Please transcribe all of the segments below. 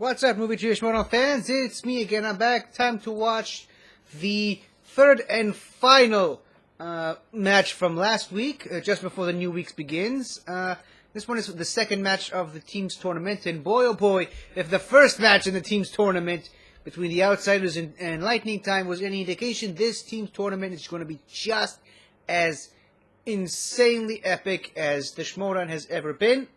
What's up, movie trivia Schmoedown fans? It's me again. I'm back. Time to watch the third and final match from last week, just before the new week begins. This one is the second match of the team's tournament, and boy oh boy, if the first match in the team's tournament between the Outsiders and Lightning Time was any indication, this team's tournament is going to be just as insanely epic as the Schmoedown has ever been.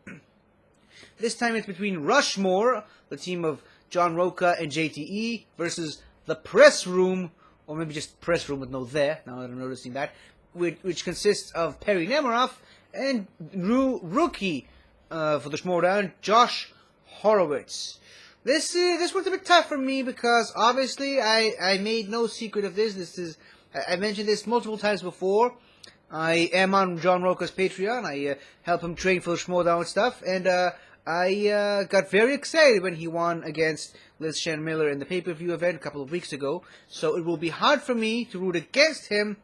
This time it's between Rushmore, the team of John Roca and JTE, versus the Press Room, or maybe just Press Room with no there, now that I'm noticing that, which consists of Perry Nemiroff and rookie for the Schmoedown, Josh Horowitz. This one's a bit tough for me because obviously I made no secret of this. I mentioned this multiple times before. I am on John Roca's Patreon. I help him train for the Schmoedown stuff, and I got very excited when he won against Liz Shan Miller in the pay-per-view event a couple of weeks ago. So it will be hard for me to root against him.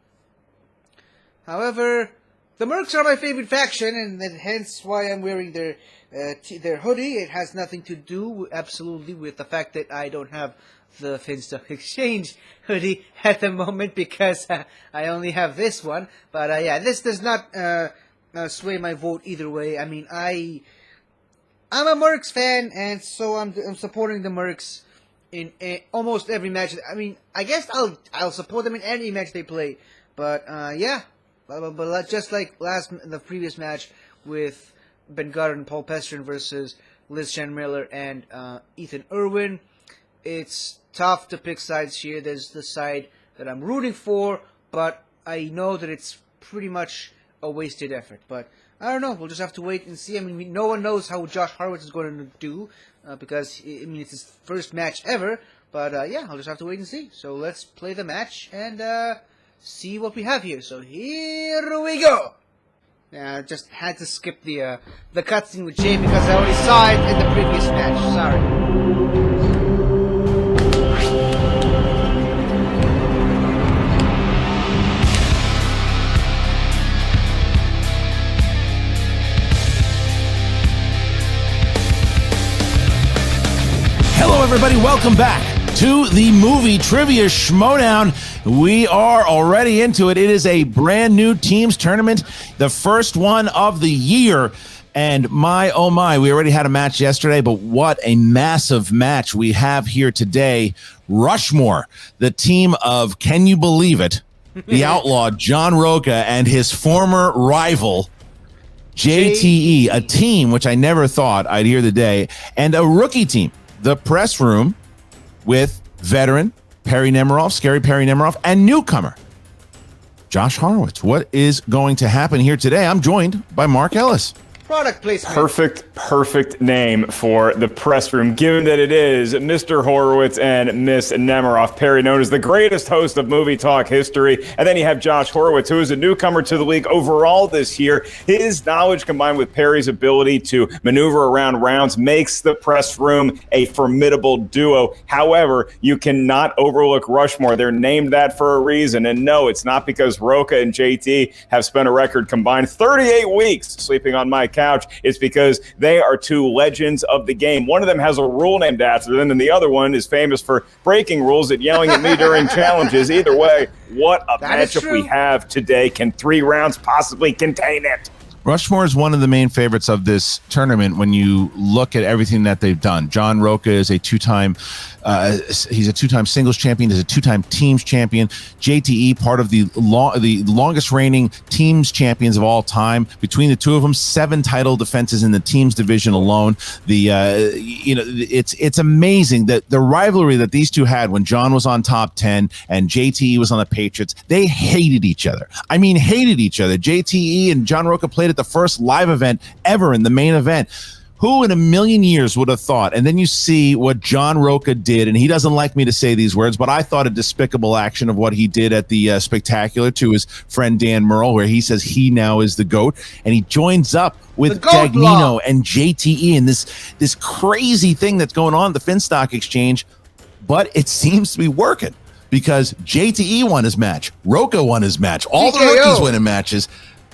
However, the Mercs are my favorite faction, and hence why I'm wearing their hoodie. It has nothing to do absolutely with the fact that I don't have the Finstock Exchange hoodie at the moment because I only have this one. But yeah, this does not sway my vote either way. I mean, I'm a Mercs fan, and so I'm supporting the Mercs in almost every match. I mean, I guess I'll support them in any match they play. But yeah, but just like the previous match with Ben Goddard and Paul Pestrin versus Liz Shan Miller and Ethan Irwin, it's tough to pick sides here. There's the side that I'm rooting for, but I know that it's pretty much a wasted effort. But I don't know. We'll just have to wait and see. I mean, no one knows how Josh Horowitz is going to do because, I mean, it's his first match ever. But, yeah, I'll just have to wait and see. So let's play the match and see what we have here. So here we go. Yeah, I just had to skip the cutscene with Jay because I already saw it in the previous match. Sorry. Hello, everybody. Welcome back to the movie trivia Schmoedown. We are already into it. It is a brand new teams tournament, the first one of the year. And my, oh my, we already had a match yesterday, but what a massive match we have here today. Rushmore, the team of, can you believe it, the outlaw John Roca and his former rival, JTE, a team which I never thought I'd hear the day, and a rookie team, the Press Room, with veteran Perry Nemiroff, scary Perry Nemiroff, and newcomer Josh Horowitz. What is going to happen here today? I'm joined by Mark Ellis. Product placement. Perfect name for the Press Room, given that it is Mr. Horowitz and Miss Nemiroff. Perry, known as the greatest host of movie talk history. And then you have Josh Horowitz, who is a newcomer to the league overall this year. His knowledge combined with Perry's ability to maneuver around rounds makes the Press Room a formidable duo. However, you cannot overlook Rushmore. They're named that for a reason. And no, it's not because Roca and JT have spent a record combined 38 weeks sleeping on my couch. It's because they are two legends of the game. One of them has a rule named after them, and the other one is famous for breaking rules and yelling at me during challenges. Either way, what a matchup we have today. Can 3 rounds possibly contain it? Rushmore is one of the main favorites of this tournament when you look at everything that they've done. John Roca is a two-time singles champion, is a two-time teams champion. JTE, part of the longest reigning teams champions of all time. Between the two of them, 7 title defenses in the teams division alone. It's amazing that the rivalry that these two had when John was on top 10 and JTE was on the Patriots. They hated each other. I mean, hated each other. JTE and John Roca played at the first live event ever in the main event. Who in a million years would have thought? And then you see what John Roca did, and he doesn't like me to say these words, but I thought a despicable action of what he did at the Spectacular to his friend Dan Murrell, where he says he now is the GOAT, and he joins up with Dagnino and JTE and this crazy thing that's going on at the Finstock Exchange, but it seems to be working because JTE won his match, Roca won his match, all the rookies winning matches.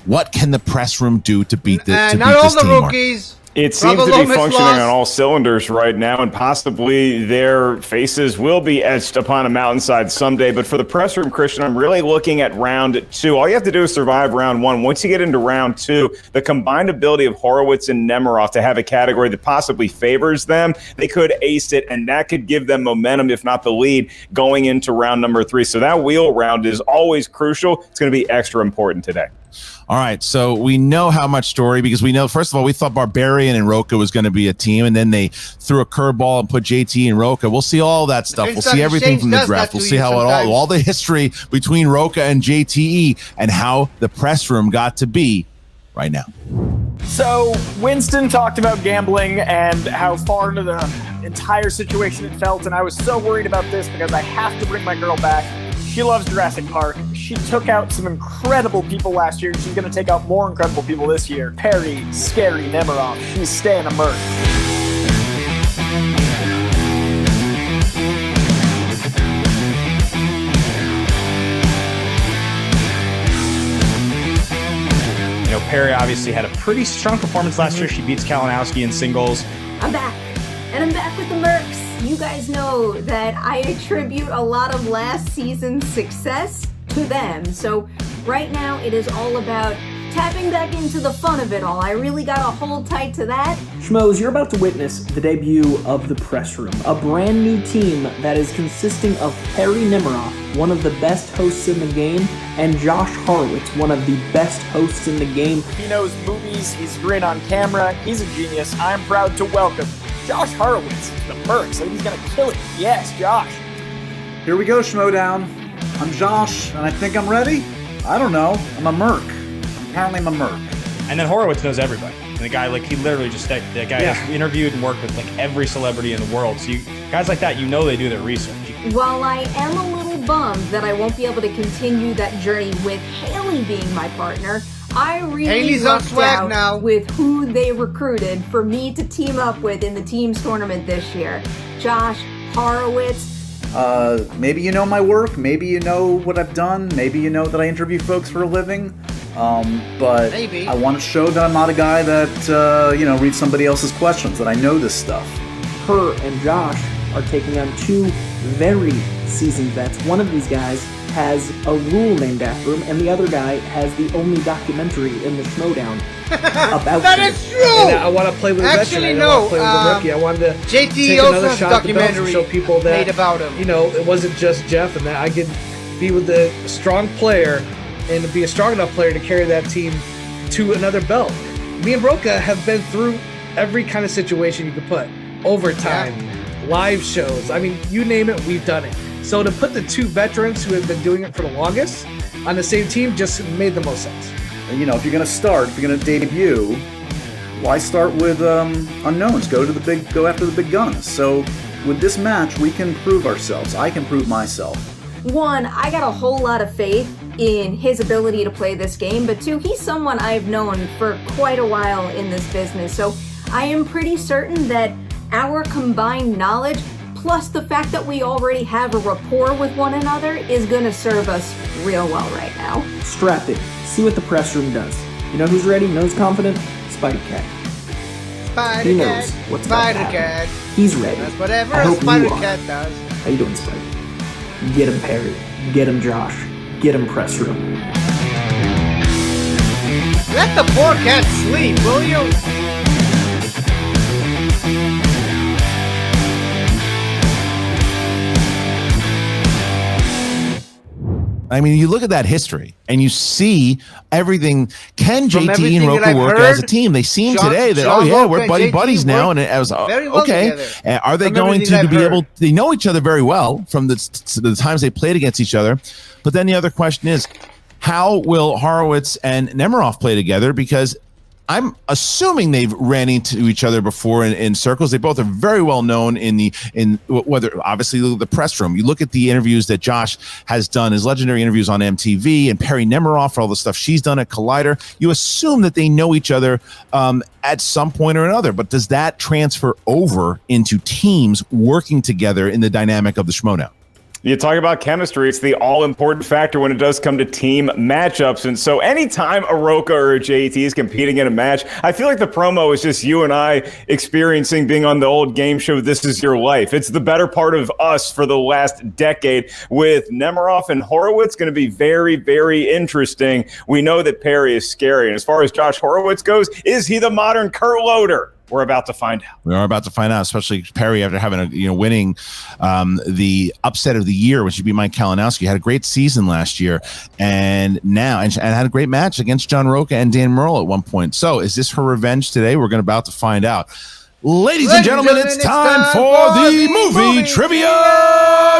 What can the Press Room do to beat this? Not all the rookies. It seems Bravo to be Lomas functioning lost. on all cylinders right now, and possibly their faces will be etched upon a mountainside someday. But for the press room, Christian, I'm really looking at round 2. All you have to do is survive round 1. Once you get into round 2, the combined ability of Horowitz and Nemiroff to have a category that possibly favors them, they could ace it, and that could give them momentum, if not the lead, going into round number 3. So that wheel round is always crucial. It's going to be extra important today. All right, so we know how much story, because we know, first of all, we thought Barbarian and Roka was going to be a team, and then they threw a curveball and put JT and Roka. We'll see all that stuff. We'll see everything from the draft. We'll see how all the history between Roka and JTE and how the press room got to be right now. So Winston talked about gambling and how far into the entire situation it felt, and I was so worried about this because I have to bring my girl back. She loves Jurassic Park. She took out some incredible people last year. She's going to take out more incredible people this year. Perry, Scary, Nemiroff. She's staying a merc. You know, Perry obviously had a pretty strong performance last year. She beats Kalinowski in singles. I'm back, and I'm back with the Mercs. You guys know that I attribute a lot of last season's success to them. So right now it is all about tapping back into the fun of it all. I really got to hold tight to that. Schmoes, you're about to witness the debut of the press room, a brand new team that is consisting of Perry Nemiroff, one of the best hosts in the game, and Josh Horowitz, one of the best hosts in the game. He knows movies, he's great on camera, he's a genius. I'm proud to welcome Josh Horowitz to the Mercs. I think he's gonna kill it. Yes, Josh. Here we go, Schmoedown. I'm Josh, and I think I'm ready. I don't know. I'm a merc. Apparently I'm a merc. And then Horowitz knows everybody. And the guy, like, he literally just, that guy has interviewed and worked with, like, every celebrity in the world. So guys like that, you know they do their research. While I am a little bummed that I won't be able to continue that journey with Haley being my partner, I really Haley's on lucked swag out now. with who they recruited for me to team up with in the teams tournament this year. Josh Horowitz. Maybe you know my work. Maybe you know what I've done. Maybe you know that I interview folks for a living. But Maybe. I want to show that I'm not a guy that, reads somebody else's questions, that I know this stuff. Her and Josh are taking on two very seasoned vets. One of these guys has a rule named after him, and the other guy has the only documentary in the Schmoedown about That him. is true! And I want to play with a Actually, veteran. I don't want to no, play with a rookie. I wanted to JT take also another has shot at the belt and documentary show people that made about him. it wasn't just Jeff, and that I could be with a strong player and be a strong enough player to carry that team to another belt. Me and Roka have been through every kind of situation you could put. Overtime, live shows. I mean, you name it, we've done it. So to put the two veterans who have been doing it for the longest on the same team just made the most sense. And, if you're going to start, if you're going to debut, why start with unknowns? Go after the big guns. So with this match, we can prove ourselves. I can prove myself. One, I got a whole lot of faith in his ability to play this game, but two, he's someone I've known for quite a while in this business. So I am pretty certain that our combined knowledge, plus the fact that we already have a rapport with one another, is going to serve us real well right now. Strap in. See what the press room does. You know who's ready? Knows confident? Spider Cat. Spider He Cat. knows what's about to Spider happen. Cat. He's ready. That's whatever I a hope Spider you are. Cat does. How you doing, Spider? Get him, Perry. Get him, Josh. Get him, press room. Let the poor cat sleep, will you? I mean, you look at that history and you see everything. Can From JT everything and that Roka I've work heard, as a team? They seem John- today that, John we're Roka and buddy JT buddies now. work And I was very well okay. together. Are they From going everything to I've be heard. able? They know each other very well from the times they played against each other. But then the other question is, how will Horowitz and Nemiroff play together? Because I'm assuming they've ran into each other before in circles. They both are very well known in whether obviously the press room. You look at the interviews that Josh has done, his legendary interviews on MTV, and Perry Nemiroff for all the stuff she's done at Collider. You assume that they know each other at some point or another. But does that transfer over into teams working together in the dynamic of the Schmoedown? You talk about chemistry. It's the all-important factor when it does come to team matchups. And so anytime a Roka or a JT is competing in a match, I feel like the promo is just you and I experiencing being on the old game show, This Is Your Life. It's the better part of us for the last decade. With Nemiroff and Horowitz, going to be very, very interesting. We know that Perry is scary. And as far as Josh Horowitz goes, is he the modern Kurt Loder? We're about to find out. We are about to find out, especially Perry after having winning the upset of the year, which would be Mike Kalinowski. Had a great season last year, and had a great match against John Roca and Dan Merle at one point. So, is this her revenge today? We're about to find out. Ladies and gentlemen, it's time for the movie trivia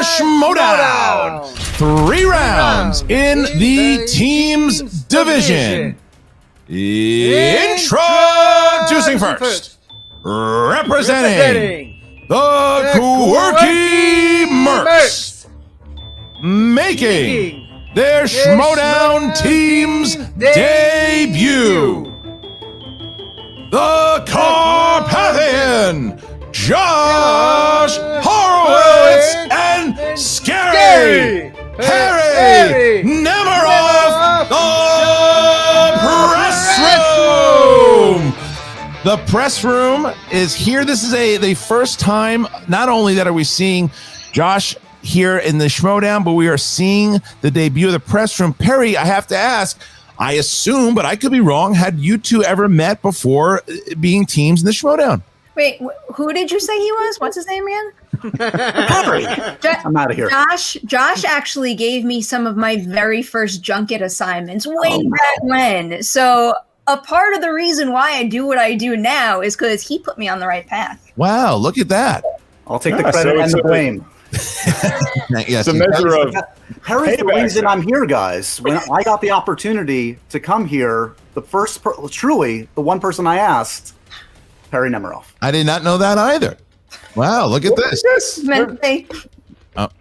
Schmoedown. 3 rounds in the teams division. Introducing first. Representing the Quirky Mercs, making their Schmoedown team's debut, the Carpathian Josh Horowitz and Scary Perry Nemiroff, the press room is here. This is the first time, not only that are we seeing Josh here in the Schmoedown, but we are seeing the debut of the press room. Perry, I have to ask, I assume, but I could be wrong, had you two ever met before being teams in the Schmoedown? Wait, who did you say he was? What's his name again? I'm out of here. Josh actually gave me some of my very first junket assignments way back when. So a part of the reason why I do what I do now is because he put me on the right path. Wow, look at that. I'll take the credit and the blame. Yes, it's a measure of Perry's the reason I'm here, guys. When I got the opportunity to come here, truly the one person I asked, Perry Nemiroff. I did not know that either. Wow, look at this.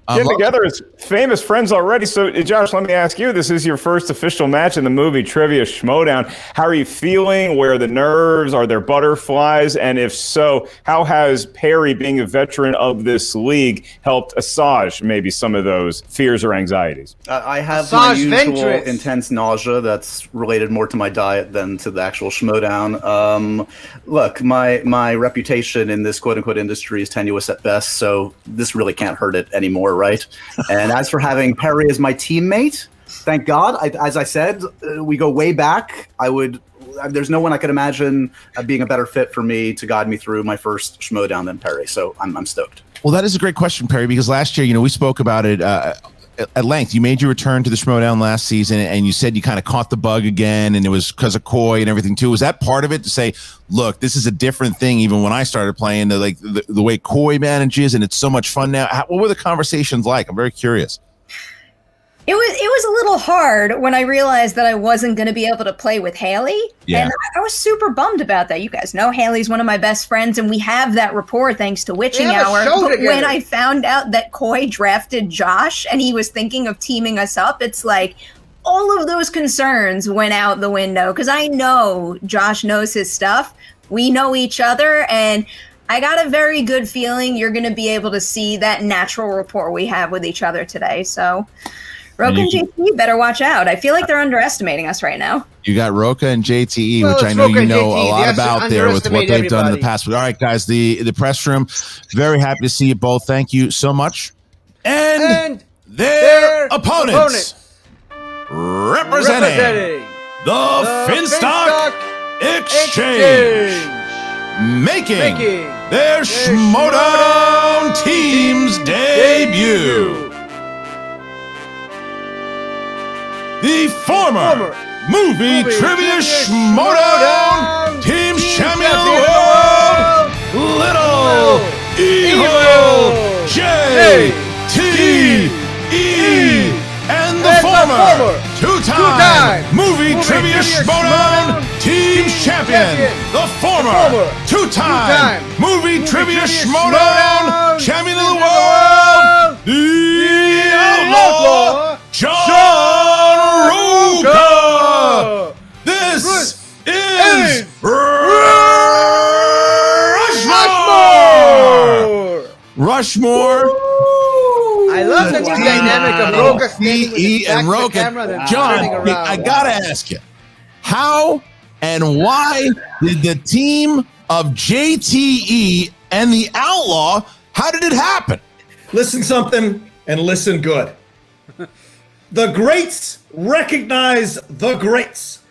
Getting together as famous friends already. So, Josh, let me ask you, this is your first official match in the movie Trivia Schmoedown. How are you feeling? Where are the nerves? Are there butterflies? And if so, how has Perry, being a veteran of this league, helped assuage maybe some of those fears or anxieties? I have my usual intense nausea that's related more to my diet than to the actual Schmoedown. Look, my reputation in this quote-unquote industry is tenuous at best, so this really can't hurt it anymore, right? And as for having Perry as my teammate, thank God. As I said, we go way back. There's no one I could imagine being a better fit for me to guide me through my first Schmoedown than Perry. So I'm stoked. Well, that is a great question, Perry, because last year, we spoke about it at length. You made your return to the Schmoedown last season, and you said you kind of caught the bug again, and it was because of Coy and everything too. Was that part of it to say, look, this is a different thing? Even when I started playing, the way Coy manages, and it's so much fun now. What were the conversations like? I'm very curious. It was a little hard when I realized that I wasn't going to be able to play with Haley. Yeah. And I was super bummed about that. You guys know Haley's one of my best friends, and we have that rapport thanks to Witching Hour. But when I found out that Coy drafted Josh and he was thinking of teaming us up, it's like all of those concerns went out the window because I know Josh knows his stuff. We know each other, and I got a very good feeling you're going to be able to see that natural rapport we have with each other today. So Roka and JT, you better watch out. I feel like they're underestimating us right now. You got Roka and JTE, which I know you know a lot about there with what they've done in the past. But all right, guys, the press room, very happy to see you both. Thank you so much. And their opponents, representing the Finstock Exchange, making their Schmoedown team's debut. The former movie trivia Schmoedown team champion of the world, Little Evil JTE, and the former two-time movie trivia Schmoedown team champion, the former two-time movie trivia Schmoedown champion of the world, the Outlaw John Roka. This is Rushmore. I love the new dynamic of Roka standing with his back to the Roka. camera and then John, turning around. I gotta ask you, how and why did the team of JTE and the Outlaw, how did it happen? Listen something and listen good. The greats recognize the greats.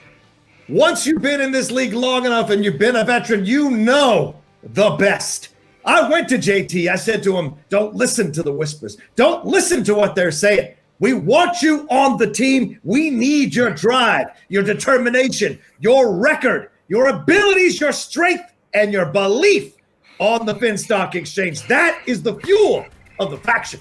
Once you've been in this league long enough and you've been a veteran, you know the best. I went to JT. I said to him, don't listen to the whispers. Don't listen to what they're saying. We want you on the team. We need your drive, your determination, your record, your abilities, your strength, and your belief on the Finstock Exchange. That is the fuel of the faction.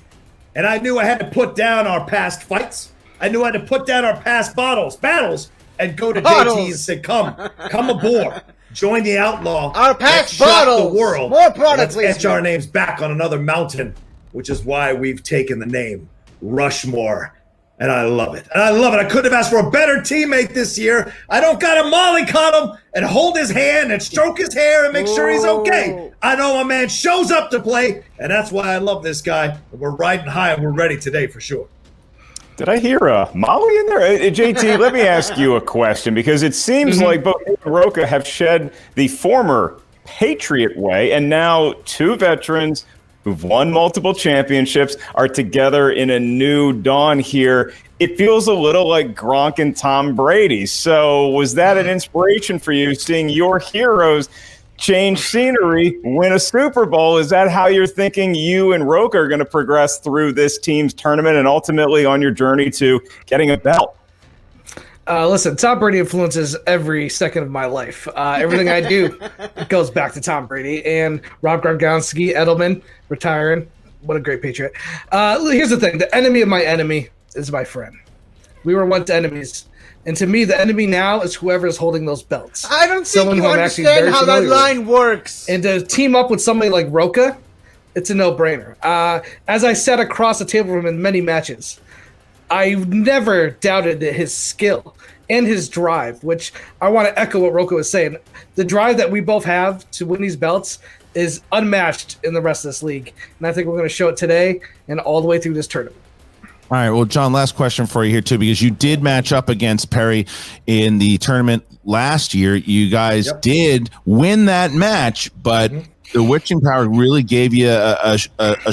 And I knew I had to put down our past fights. I knew I had to put down our past battles, and go to JT and say, come aboard. Join the Outlaw. Our past Let's shock bottles. the world. More product Let's etch our names back on another mountain, which is why we've taken the name Rushmore. And I love it. And I love it. I couldn't have asked for a better teammate this year. I don't got to mollycoddle him and hold his hand and stroke his hair and make sure he's okay. I know my man shows up to play, and that's why I love this guy. We're riding high, and we're ready today for sure. Did I hear Molly in there? JT, let me ask you a question, because it seems like both you and Roka have shed the former Patriot way, and now two veterans who've won multiple championships are together in a new dawn here. It feels a little like Gronk and Tom Brady. So was that an inspiration for you, seeing your heroes change scenery, win a Super Bowl? Is that how you're thinking you and Roka are going to progress through this team's tournament and ultimately on your journey to getting a belt? Listen, Tom Brady influences every second of my life. Everything I do goes back to Tom Brady and Rob Gronkowski, Edelman, retiring. What a great Patriot. Here's the thing. The enemy of my enemy is my friend. We were once enemies. And to me, the enemy now is whoever is holding those belts. I don't think you understand how that line works. And to team up with somebody like Roka, it's a no-brainer. As I sat across the table from him in many matches, I never doubted his skill and his drive, which I want to echo what Roka was saying. The drive that we both have to win these belts is unmatched in the rest of this league. And I think we're going to show it today and all the way through this tournament. All right, well, John, last question for you here, too, because you did match up against Perry in the tournament last year. You guys did win that match, but the witching power really gave you a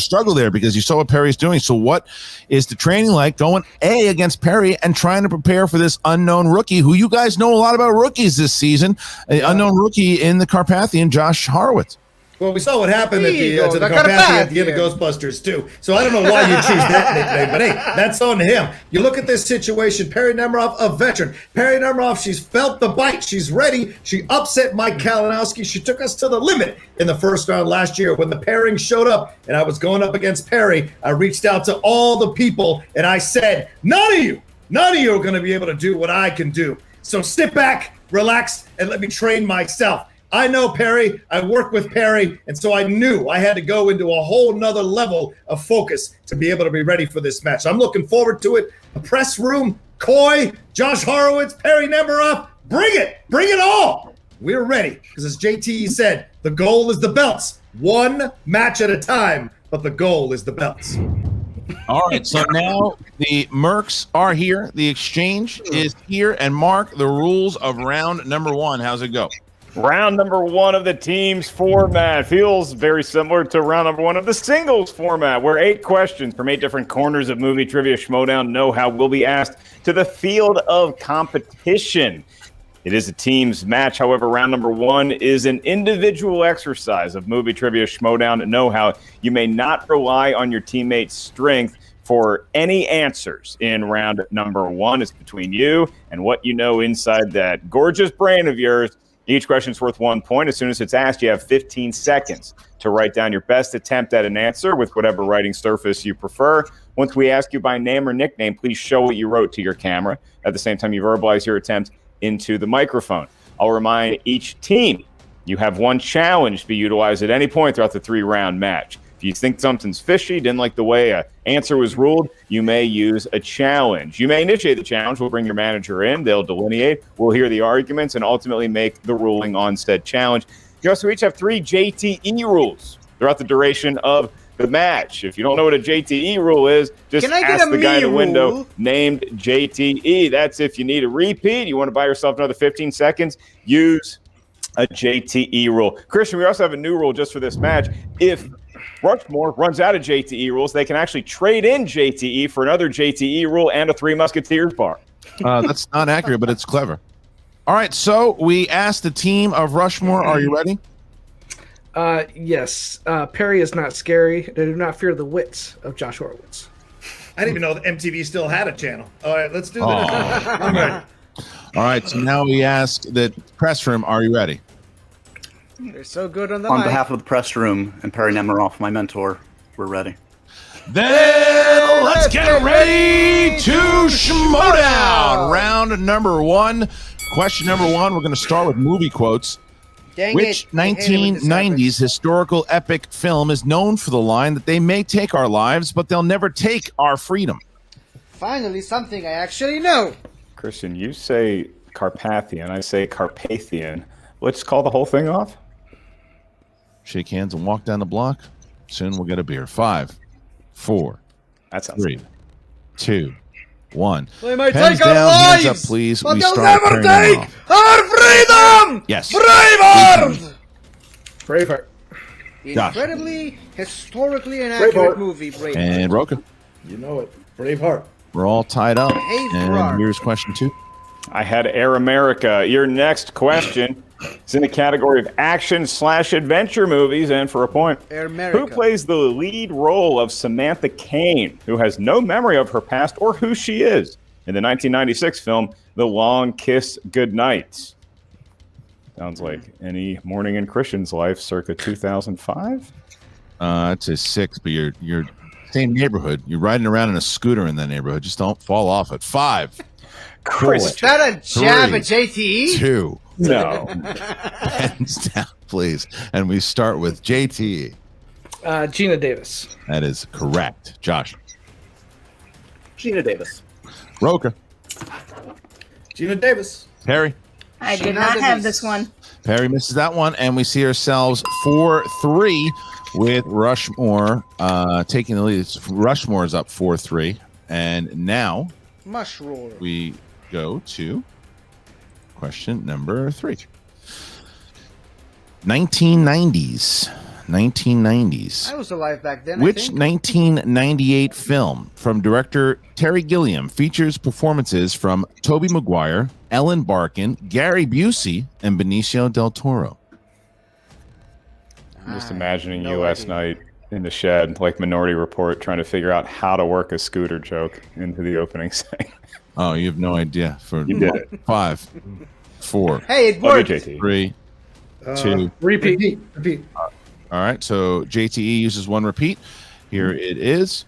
struggle there because you saw what Perry's doing. So what is the training like going against Perry and trying to prepare for this unknown rookie who you guys know a lot about rookies this season, an unknown rookie in the Carpathian, Josh Horowitz? Well, we saw what happened to the Carpathian at the end of Ghostbusters, too. So I don't know why you choose that nickname, but hey, that's on him. You look at this situation, Perry Nemiroff, a veteran. Perry Nemiroff, she's felt the bite. She's ready. She upset Mike Kalinowski. She took us to the limit in the first round last year. When the pairing showed up and I was going up against Perry, I reached out to all the people and I said, none of you are going to be able to do what I can do. So sit back, relax, and let me train myself. I know Perry, I work with Perry, and so I knew I had to go into a whole nother level of focus to be able to be ready for this match. I'm looking forward to it. The press room, Coy, Josh Horowitz, Perry Nemiroff, bring it all. We're ready, because as JT said, the goal is the belts. One match at a time, but the goal is the belts. All right, so now the Mercs are here. The exchange is here, and Mark, the rules of round number one. How's it go? Round number one of the teams format feels very similar to round number one of the singles format, where 8 questions from 8 different corners of Movie Trivia Schmoedown know-how will be asked to the field of competition. It is a team's match. However, round number one is an individual exercise of Movie Trivia Schmoedown know-how. You may not rely on your teammate's strength for any answers in round number one. It's between you and what you know inside that gorgeous brain of yours. Each question is worth 1 point. As soon as it's asked, you have 15 seconds to write down your best attempt at an answer with whatever writing surface you prefer. Once we ask you by name or nickname, please show what you wrote to your camera. At the same time, you verbalize your attempt into the microphone. I'll remind each team you have one challenge to be utilized at any point throughout the 3-round match. If you think something's fishy, didn't like the way an answer was ruled, you may use a challenge. You may initiate the challenge. We'll bring your manager in. They'll delineate. We'll hear the arguments and ultimately make the ruling on said challenge. You also each have 3 JTE rules throughout the duration of the match. If you don't know what a JTE rule is, just ask the guy in the window named JTE. That's if you need a repeat, you want to buy yourself another 15 seconds, use a JTE rule. Christian, we also have a new rule just for this match. If Rushmore runs out of JTE rules, they can actually trade in JTE for another JTE rule and a Three Musketeers bar. That's not accurate, but it's clever. All right, so we asked the team of Rushmore, are you ready? Yes. Perry is not scary. They do not fear the wits of Josh Horowitz. I didn't even know that MTV still had a channel. All right, let's do this. I'm ready. All right, so now we ask the press room, are you ready? They're so good on the On mic. behalf of the press room and Perry Nemiroff, my mentor, we're ready. Then let's get ready to Schmoedown. Round number one. Question number one, we're going to start with movie quotes. Dang Which it. I hate it when this 1990s happens. historical epic film is known for the line that they may take our lives, but they'll never take our freedom? Finally, something I actually know. Christian, you say Carpathian, I say Carpathian. Let's call the whole thing off. Shake hands and walk down the block. Soon we'll get a beer. 5, 4, That sounds 3, 2, 1. They might Pens take our down, lives, hands up, please. but We they'll start never carrying them take off. our freedom! Yes. Braveheart! Braveheart. Josh. Incredibly, historically inaccurate movie, Braveheart. And Roka. You know it. Braveheart. We're all tied up. Braveheart. And here's question 2. I had Air America. Your next question is in the category of action/adventure movies, and for a point, Air America. who plays the lead role of Samantha Cain, who has no memory of her past or who she is, in the 1996 film The Long Kiss Goodnight? Sounds like any morning in Christian's life, circa 2005. It's a 6, but you're same neighborhood. You're riding around in a scooter in that neighborhood. Just don't fall off it. 5, Is that a jab 3, at JTE? 2. No. Hands down, please. And we start with JT. Gina Davis. That is correct. Josh. Gina Davis. Roker. Gina Davis. Perry. I did not have this one. Perry misses that one, and we see ourselves 4-3 with Rushmore taking the lead. Rushmore is up 4-3, and now Mushroom. we go to question number 3. 1990s. I was alive back then. Which 1998 film from director Terry Gilliam features performances from Tobey Maguire, Ellen Barkin, Gary Busey, and Benicio del Toro? I'm just imagining you last night in the shed, like Minority Report, trying to figure out how to work a scooter joke into the opening segment. Oh, you have no idea. You did it. 5, 4, Hey, it Love worked. you, JT. 3, 2. Repeat. All right, so JTE uses one repeat. Here it is.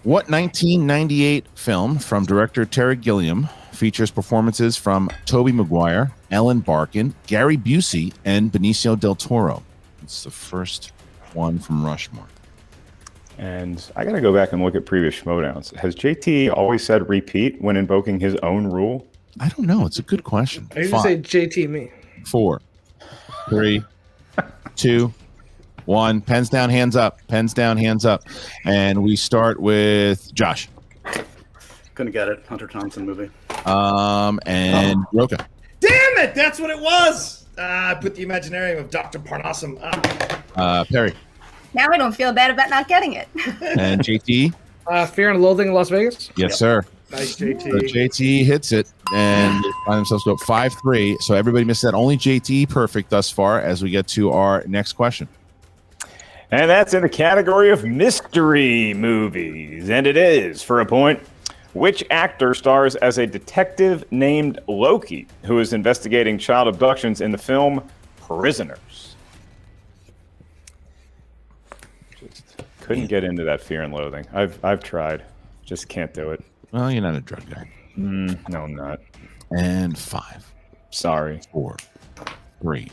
What 1998 film from director Terry Gilliam features performances from Tobey Maguire, Ellen Barkin, Gary Busey, and Benicio del Toro? It's the first one from Rushmore. And I got to go back and look at previous Schmoedowns. Has JT always said repeat when invoking his own rule? I don't know. It's a good question. I usually say JT me. 4, 3, 2, 1. Pens down, hands up. Pens down, hands up. And we start with Josh. Couldn't get it. Hunter Thompson movie. And Roka. Damn it! That's what it was. I put the Imaginarium of Dr. Parnassum. Perry. Now I don't feel bad about not getting it. And JT. Fear and Loathing in Las Vegas. Yes, sir. Nice, So JT. JT hits it, and they find themselves go 5-3. So everybody missed that. Only JT perfect thus far as we get to our next question. And that's in the category of mystery movies. And it is, for a point, which actor stars as a detective named Loki, who is investigating child abductions in the film Prisoners? Just couldn't get into that Fear and Loathing. I've tried. Just can't do it. Well, you're not a drug guy. No, I'm not. And 5, Sorry. 4, 3,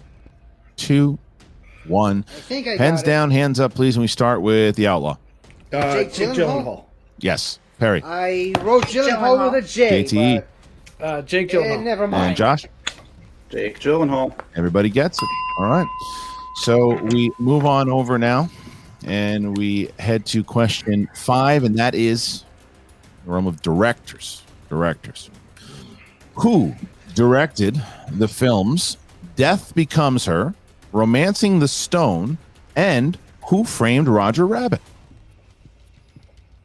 2, 1. I think I Pens got down, hands up, please. And we start with the outlaw. Jake Jake Gyllenhaal? Gyllenhaal. Yes, Perry. I wrote Gyllenhaal with a J. JTE. Jake But, Gyllenhaal. never mind. And Josh. Jake Gyllenhaal. Everybody gets it. All right. So we move on over now and we head to question 5, and that is the realm of directors. Who directed the films Death Becomes Her, Romancing the Stone, and Who Framed Roger Rabbit?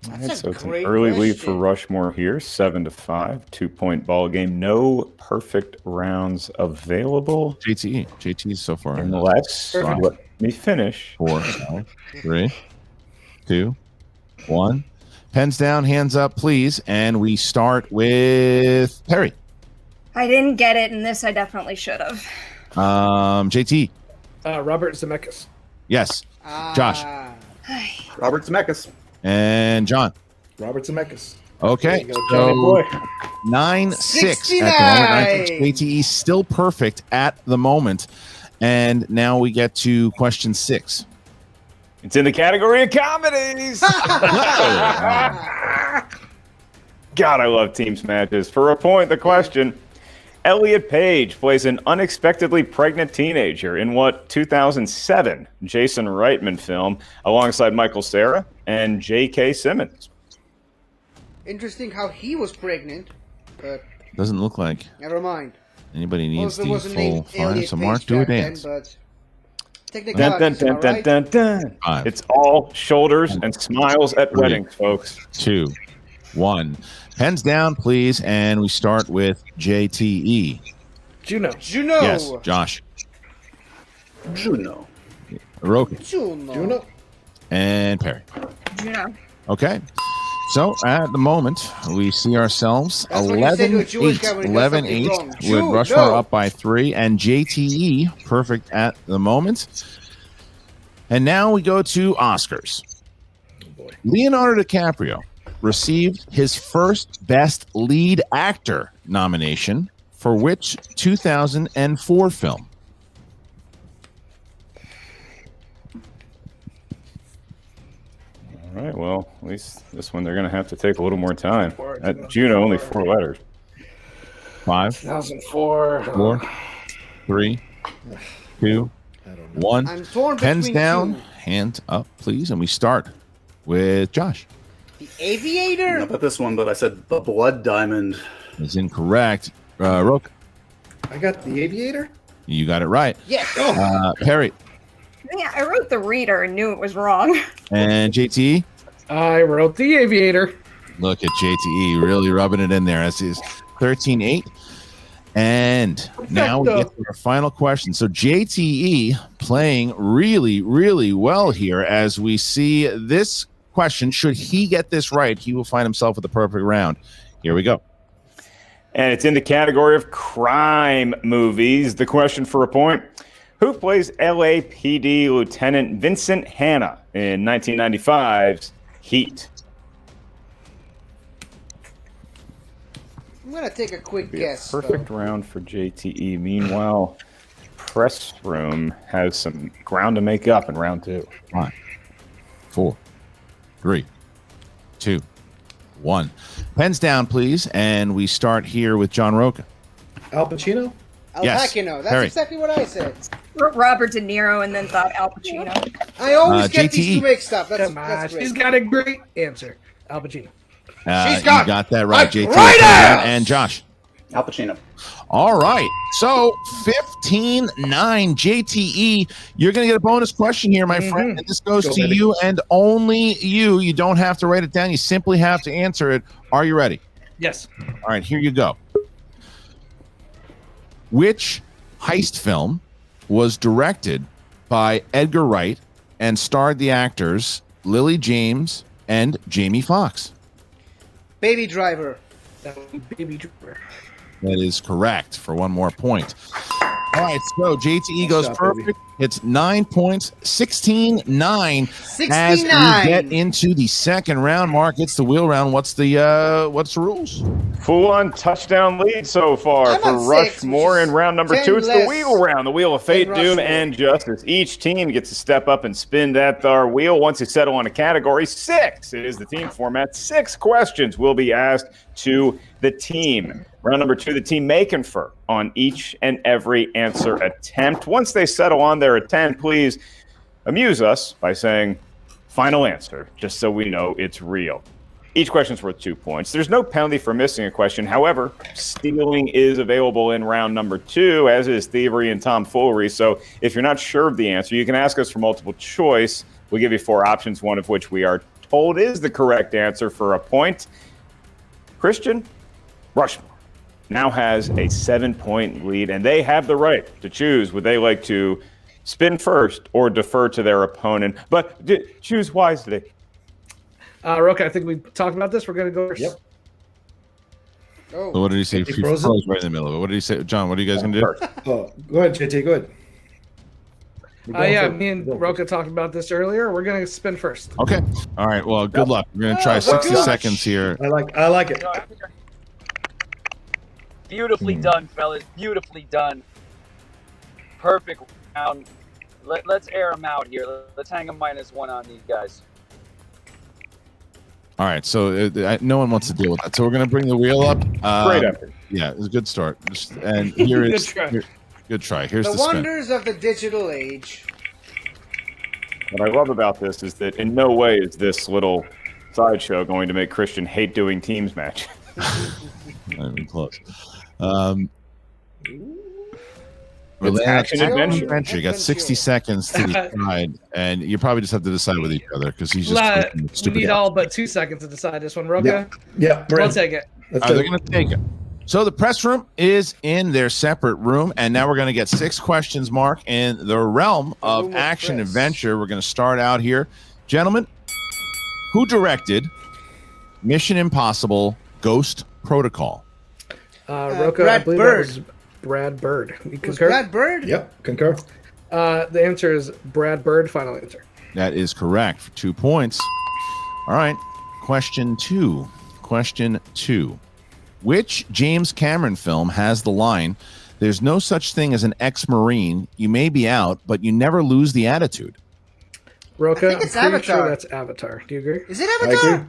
All right, so it's an early lead for Rushmore here, 7-5, 2-point ball game. No perfect rounds available. JT so far. Unless, let me finish. 4, 5, 3, 2, 1. Pens down, hands up, please. And we start with Perry. I didn't get it, and this I definitely should have. JT. Robert Zemeckis. Yes. Josh. Robert Zemeckis. And John. Robert Zemeckis. Okay. So 9-6 at the moment. JTE still perfect at the moment. And now we get to question 6. It's in the category of comedies. God, I love teams matches. For a point, the question: Elliot Page plays an unexpectedly pregnant teenager in what 2007 Jason Reitman film alongside Michael Cera and J.K. Simmons? Interesting how he was pregnant, but doesn't look like never mind. Anybody needs the wasn't full named 5. Elliot So Mark, Page do a back then, dance. but Dun, dun, dun, dun, dun. 5, It's all shoulders and smiles at 3, weddings, folks. 2, 1. Pens down, please. And we start with JTE. Juno. Yes, Josh. Juno. Roken. Juno. And Perry. Juno. Okay. So at the moment, we see ourselves That's what you say to a 11-8. Jewish guy when he does something 11-8 wrong. with Juno. Rushmore up by 3 and JTE perfect at the moment. And now we go to Oscars. Leonardo DiCaprio received his first Best Lead Actor nomination for which 2004 film? All right, well, at least this one they're going to have to take a little more time. At Juno, only 4 letters. 5, 2004. 4, 3, 2, 1. I'm torn Pens between down, two. hands up, please, and we start with Josh. The Aviator. Not about this one, but I said the Blood Diamond. Is incorrect. Roke, I got The Aviator. you got it right. Yes. Perry Yeah, I wrote The Reader and knew it was wrong. and JT. I wrote The Aviator. Look at JTE really rubbing it in there. As is 13-8. And now we get to our final question. So JTE playing really, really well here as we see this question. Should he get this right, he will find himself with the perfect round. Here we go. And it's in the category of crime movies. The question for a point: who plays LAPD Lieutenant Vincent Hanna in 1995's Heat? I'm gonna take a quick guess. Perfect round for JTE. Meanwhile, press room has some ground to make up in round 2. 5, 4, 3, 2, 1. Pens down, please. And we start here with John Roca. Al Pacino. Al Yes. Pacino. That's Harry. exactly what I said. Wrote Robert De Niro and then thought Al Pacino. I always get JTE. these two mixed up. That's Come on, great. she's got a great answer. Al Pacino. She's You got got that right, JT. right ass! And Josh. Al Pacino. All right. So 15-9 JTE. You're going to get a bonus question here, my friend. And this goes to baby. you and only you. You don't have to write it down. You simply have to answer it. Are you ready? Yes. All right, here you go. Which heist film was directed by Edgar Wright and starred the actors Lily James and Jamie Foxx? Baby Driver. Baby Driver. That is correct for one more point. All right, so JTE goes job, perfect. baby. It's 9 points, 16-9. 69. As we get into the second round, Mark, it's the wheel round. What's the rules? Full-on touchdown lead so far I'm for on 6, Rushmore which in is round number 10 2. It's the less wheel round, the wheel of fate, than doom, Rushmore. and justice. Each team gets to step up and spin that our wheel. Once you settle on a category, 6. It is the team format. 6 questions will be asked to the team. Round number 2, the team may confer on each and every answer attempt. Once they settle on their attempt, please amuse us by saying, Final answer, just so we know it's real. Each question's worth 2 points. There's no penalty for missing a question. However, stealing is available in round number 2, as is thievery and tomfoolery. So if you're not sure of the answer, you can ask us for multiple choice. We'll give you 4 options, one of which we are told is the correct answer for a point. Christian, Rushmore now has a 7-point lead, and they have the right to choose would they like to spin first or defer to their opponent. But choose wisely. Roka, I think we talked about this. We're going to go first. Yep. Oh. So what did he say? He froze right in the middle of it. What did he say? John, what are you guys going to do? Oh, go ahead, JT. Go ahead. Yeah, me and Roka talked about this earlier. We're going to spin first. Okay. All right. Well, good luck. We're going to try 60 seconds here. I like it. Beautifully done, fellas. Beautifully done. Perfect round. Let's air them out here. Let's hang a -1 on these guys. All right. So no one wants to deal with that. So we're going to bring the wheel up. Great effort. Yeah, it was a good start. And here is good try. Here's the spin. Wonders of the digital age. What I love about this is that in no way is this little sideshow going to make Christian hate doing teams match. Not even close. It's action adventure. You got 60 seconds to decide, and you probably just have to decide with each other because he's just we stupid. need all but 2 seconds to decide this one. Roka? Yeah. We'll take it. They're going to take it. So the press room is in their separate room, and now we're going to get 6 questions, Mark, in the realm of action adventure. We're going to start out here. Gentlemen, who directed Mission Impossible Ghost Protocol? Roka, I believe that was Brad Bird. You concur? Brad Bird? Yep, concur. The answer is Brad Bird. Final answer. That is correct for 2 points. All right. Question two. Which James Cameron film has the line, "There's no such thing as an ex-Marine. You may be out, but you never lose the attitude"? Roka, I think it's I'm pretty Avatar. sure that's Avatar. Do you agree? Is it Avatar?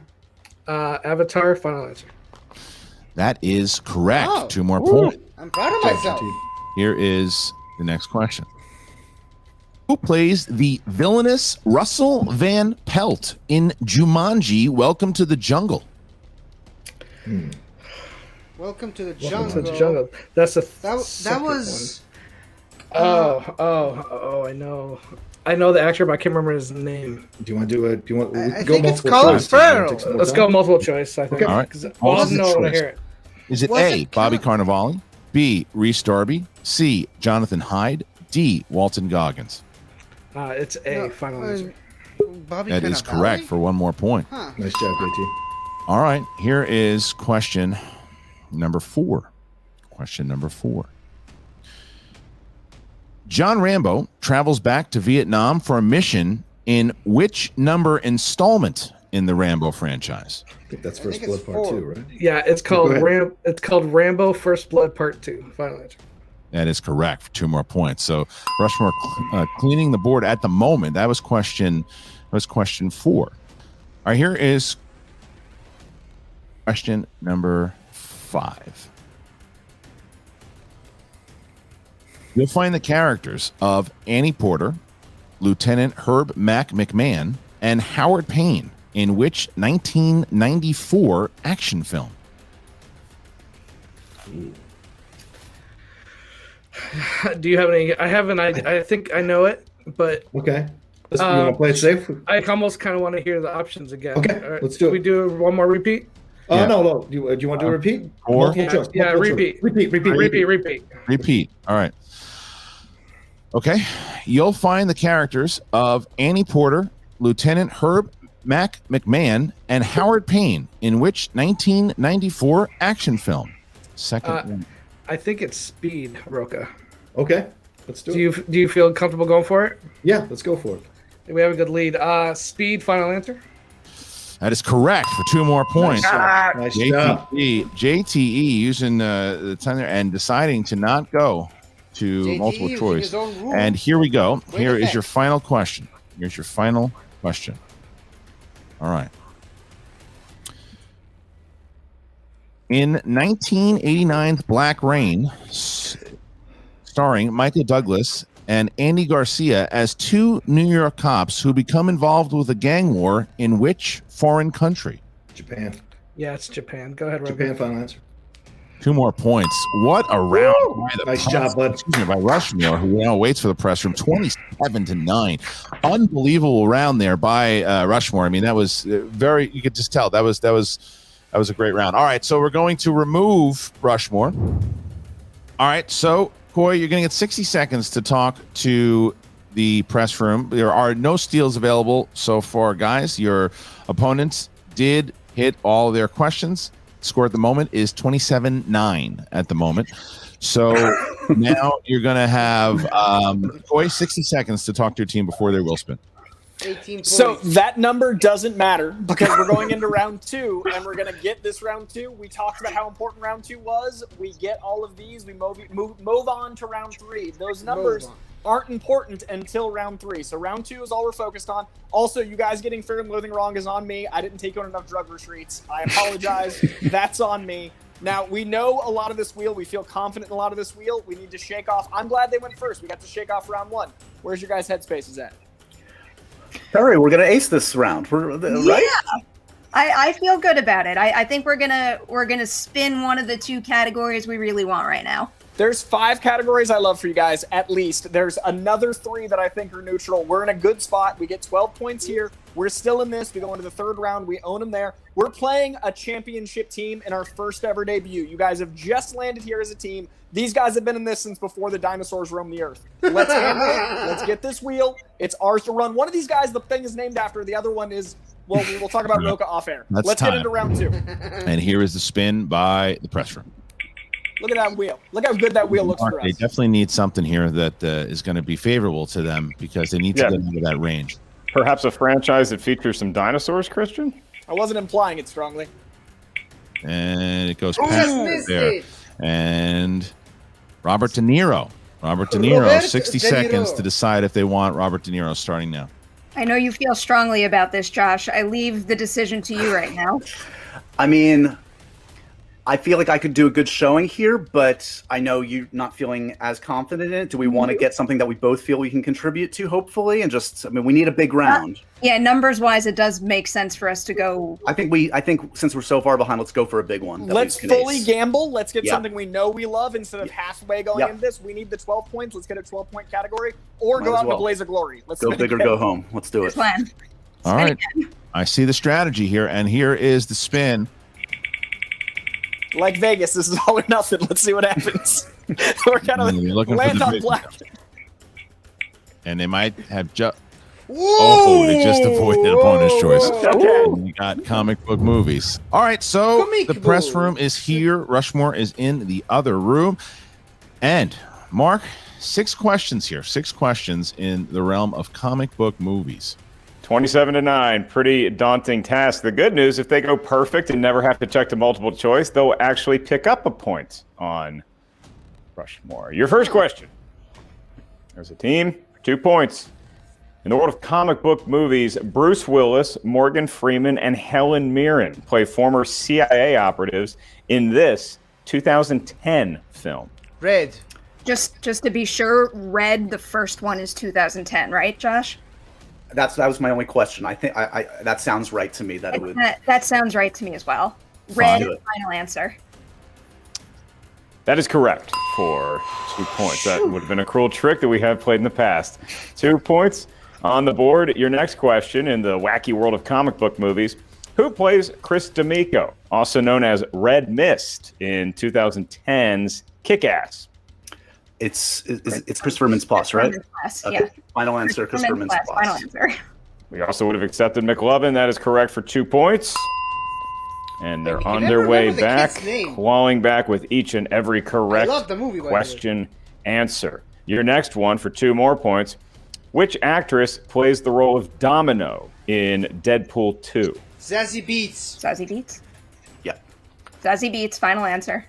Avatar. Final answer. That is correct. Oh. 2 more points. I'm proud of myself. Here is the next question. Who plays the villainous Russell Van Pelt in Jumanji, Welcome to the Jungle? Welcome to the Welcome jungle. to the jungle. That's a That was. Oh! I know the actor, but I can't remember his name. Do you want to do it? Do you want? We I can think go it's multiple Colin choice. Do you wanna Farrell. take some more Let's time? go multiple choice. I think. All right. Because Multiple I'll know when I choice. hear it. Is it Was A, it Bobby Cannavale, B, Reese Darby, C, Jonathan Hyde, D, Walton Goggins? It's A. No, Final answer. Bobby That is Cannavale? correct for 1 more point. Huh. Nice job, JT. All right, here is question number 4. Question number 4. John Rambo travels back to Vietnam for a mission in which number installment in the Rambo franchise? I think that's First think it's Blood Part 2, 4. right? Yeah, it's called Go ahead. It's called Rambo: First Blood Part 2. Final answer. That is correct for 2 more points. So Rushmore cleaning the board at the moment. That was question 4. All right, here is question number 5. You'll find the characters of Annie Porter, Lieutenant Herb Mac McMahon, and Howard Payne in which 1994 action film? Do you have any? I have an idea. I think I know it, but Okay. You want to play it safe? I almost kind of want to hear the options again. Okay, All right, let's do it. We do one more repeat. Yeah. No. Do you want to do a repeat? Or- Multiple choice, Yeah, multiple choice. repeat. Repeat. Repeat. All right. Okay. You'll find the characters of Annie Porter, Lieutenant Herb Mac McMahon, and Howard Payne in which 1994 action film? Second one. I think it's Speed, Roka. Okay. Let's do it. Do you feel comfortable going for it? Yeah, let's go for it. We have a good lead. Speed. Final answer. That is correct for 2 more points. Nice job. JTE using the time there and deciding to not go to JTE multiple using choice. his own rule. And here we go. Great Here is effect. your final question. Here's your final question. All right. In 1989's Black Rain, starring Michael Douglas and Andy Garcia as two New York cops who become involved with a gang war in which foreign country? Japan. Yeah, it's Japan. Go ahead, Rogan. Japan, final answer. 2 more points. What a round by the Nice job, bud. by Rushmore, who now waits for the press room. 27-9. Unbelievable round there by Rushmore. I mean, that was very. You could just tell that was a great round. All right, so we're going to remove Rushmore. All right, so Coy, you're going to get 60 seconds to talk to the press room. There are no steals available so far, guys. Your opponents did hit all of their questions. Score at the moment is 27-9 at the moment. So now you're going to have Coy 60 seconds to talk to your team before they will spin. 18 points. So that number doesn't matter because we're going into round 2 and we're going to get this round 2. We talked about how important round 2 was. We get all of these. We move on to round 3. Those numbers aren't important until round 3. So round 2 is all we're focused on. Also, you guys getting Fear and Loathing wrong is on me. I didn't take on enough drug retreats. I apologize. That's on me. Now, we know a lot of this wheel. We feel confident in a lot of this wheel. We need to shake off. I'm glad they went first. We got to shake off round 1. Where's your guys' headspaces at? Perry, we're gonna ace this round. Right? Yeah. I feel good about it. I think we're gonna spin one of the 2 categories we really want right now. There's 5 categories I love for you guys, at least. There's another 3 that I think are neutral. We're in a good spot. We get 12 points here. We're still in this. We go into the 3rd round. We own them there. We're playing a championship team in our first ever debut. You guys have just landed here as a team. These guys have been in this since before the dinosaurs roamed the earth. Let's handle it. Let's get this wheel. It's ours to run. One of these guys, the thing is named after. The other one is, well, we'll talk about Roka off air. Let's get into round 2. And here is the spin by the press room. Look at that wheel. Look how good that wheel looks for us. They definitely need something here that is going to be favorable to them because they need to get into that range. Perhaps a franchise that features some dinosaurs, Christian? I wasn't implying it strongly. And it goes past there. And Robert De Niro. Robert De Niro, 60 seconds to decide if they want Robert De Niro starting now. I know you feel strongly about this, Josh. I leave the decision to you right now. I mean, I feel like I could do a good showing here, but I know you're not feeling as confident in it. Do we want to get something that we both feel we can contribute to, hopefully? And just, I mean, we need a big round. Yeah, numbers-wise, it does make sense for us to go. I think since we're so far behind, let's go for a big one. Let's fully gamble. Let's get something we know we love instead of halfway going into this. We need the 12 points. Let's get a 12-point category or go out in a blaze of glory. Let's go big or go home. Let's do it. Plan. All right. I see the strategy here, and here is the spin. Like Vegas, this is all or nothing. Let's see what happens. We're kind of land on black. And they might have just... Oh, they just avoided opponent's choice. Okay. We got comic book movies. All right, so the press room is here. Rushmore is in the other room. And, Mark, 6 questions here. 6 questions in the realm of comic book movies. 27-9, pretty daunting task. The good news, if they go perfect and never have to check to multiple choice, they'll actually pick up a point on Rushmore. Your first question. There's a team for 2 points. In the world of comic book movies, Bruce Willis, Morgan Freeman, and Helen Mirren play former CIA operatives in this 2010 film. Red. Just to be sure, Red, the first one is 2010, right, Josh? That was my only question. I think that sounds right to me. That sounds right to me as well. Red, final answer. That is correct for 2 points. That would have been a cruel trick that we have played in the past. 2 points on the board. Your next question in the wacky world of comic book movies. Who plays Chris D'Amico, also known as Red Mist, in 2010's Kick-Ass? It's Christopher Mintz-Plasse, right? Okay. Yeah. Final answer, Christopher Mintz-Plasse. Final answer. We also would have accepted McLovin. That is correct for 2 points. And they're on their way back, clawing back with each and every correct question answer. Your next one for 2 more points. Which actress plays the role of Domino in Deadpool 2? Zazie Beetz. Zazie Beetz? Yeah. Zazie Beetz, final answer.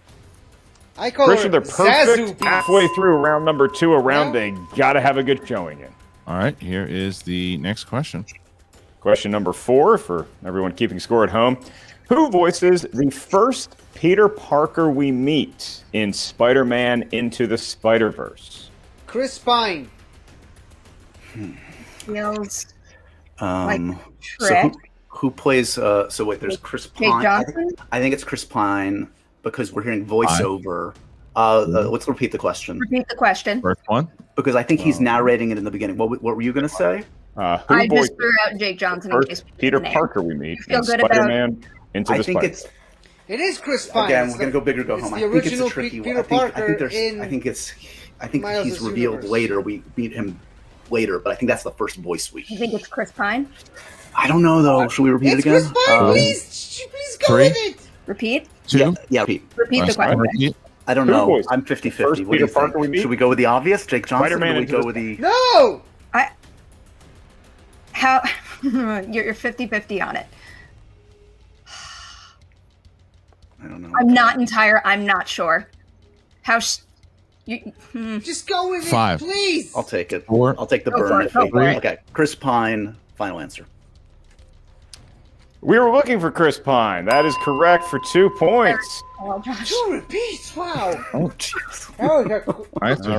I call Christian, her they're perfect. Zazu Beetz. Halfway through round number 2, they got to have a good showing in. All right, here is the next question. Question number 4 for everyone keeping score at home. Who voices the first Peter Parker we meet in Spider-Man Into the Spider-Verse? Chris Pine. Feels like Shrek. So who plays? So wait, there's Chris Jake Pine. Johnson? I think it's Chris Pine because we're hearing voiceover. Let's repeat the question. Repeat the question. First one. Because I think he's narrating it in the beginning. What were you going to say? I just threw out Jake Johnson in case Peter Parker we meet. Feel good Spider-Man Into the I think Spider-Man. It is Chris Pine. Again, we're going to go big or go home. I think it's a tricky one. I think he's revealed later. We meet him later, but I think that's the first voice we You think it's Chris Pine? I don't know, though. Should we repeat it again? Chris Pine, please go with it. Repeat? Two? Yeah, repeat. Repeat the question. Repeat. I don't know. I'm 50-50. What do you think? Should we go with the obvious, Jake Johnson? Spider-Man Or do we go with the... No! How you're 50-50 on it. I don't know. I'm not sure. Just go with Five. it, please. I'll take it. Four. I'll take the Go burn. for it. Okay, Chris Pine, final answer. We were looking for Chris Pine. That is correct for 2 points. Oh, Josh. 2 repeats. Wow. Oh, jeez. All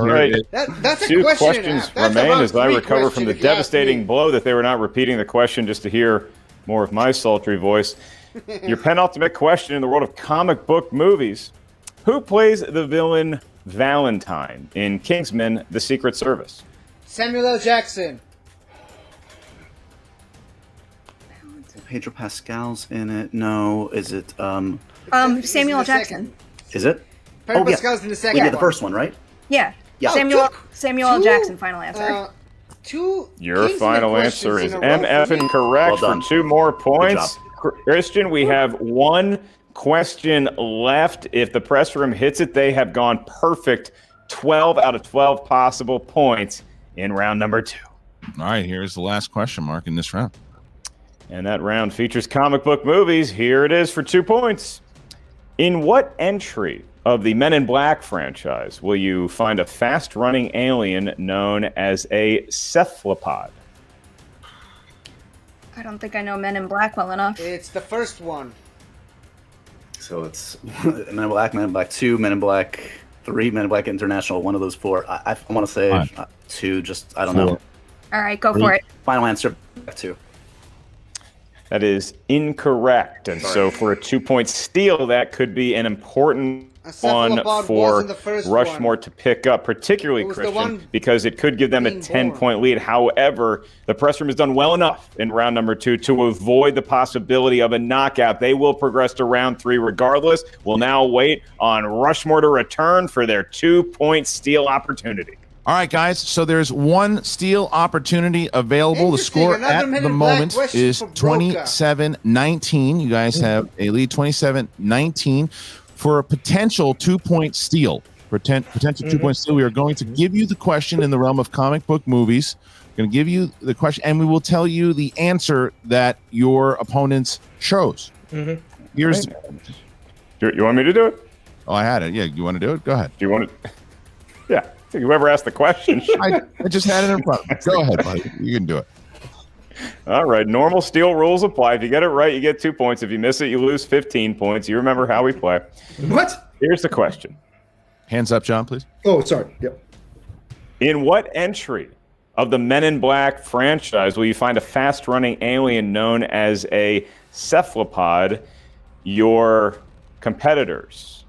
right. That's a Two question. questions That's remain about as I 3 recover from the questions, if you ask devastating me. blow that they were not repeating the question just to hear more of my sultry voice. Your penultimate question in the world of comic book movies. Who plays the villain Valentine in Kingsman: The Secret Service? Samuel L. Jackson. Pedro Pascal's in it. No, is it? Samuel L. Jackson. Is it? Pedro Pascal's in the second Yeah, the one. first one, right? Yeah. Yeah. Samuel L. Jackson. Final answer. Your Kingsman final questions answer in is a row MF for me. incorrect Well done. for 2 more points. Good Christian, we have 1 question left. If the press room hits it, they have gone perfect. 12 out of 12 possible points in round number 2. All right, here's the last question mark in this round. And that round features comic book movies. Here it is for 2 points. In what entry of the Men in Black franchise will you find a fast-running alien known as a cephalopod? I don't think I know Men in Black well enough. It's the first one. So it's Men in Black, Men in Black 2, Men in Black 3, Men in Black International, one of those 4. I want to say 2, just, I don't know. All right, go for it. Final answer, 2. That is incorrect. And so for a 2-point steal, that could be an important one cephalopod for wasn't the first Rushmore one. to pick up, particularly It was the Christian, one because it could give them a being 10-point lead. However, the press room has done well enough in round number 2 to avoid the possibility of a knockout. They will progress to round 3 regardless. We'll now wait on Rushmore to return for their 2-point steal opportunity. All right, guys. So there's 1 steal opportunity available. The Interesting. score Another at Men the in Black moment question is for Broca. 27-19. You guys have a lead, 27-19, for a potential 2-point steal. Potential 2-point steal. We are going to give you the question in the realm of comic book movies. We're going to give you the question, and we will tell you the answer that your opponents chose. Here's. You want me to do it? Oh, I had it. Yeah, you want to do it? Go ahead. Do you want it? Yeah. Whoever asked the question. I just had it in front of me. Go ahead, buddy. You can do it. All right. Normal steal rules apply. If you get it right, you get 2 points. If you miss it, you lose 15 points. You remember how we play. What? Here's the question. Hands up, John, please. Oh, sorry. Yep. In what entry of the Men in Black franchise will you find a fast-running alien known as a cephalopod? Your competitors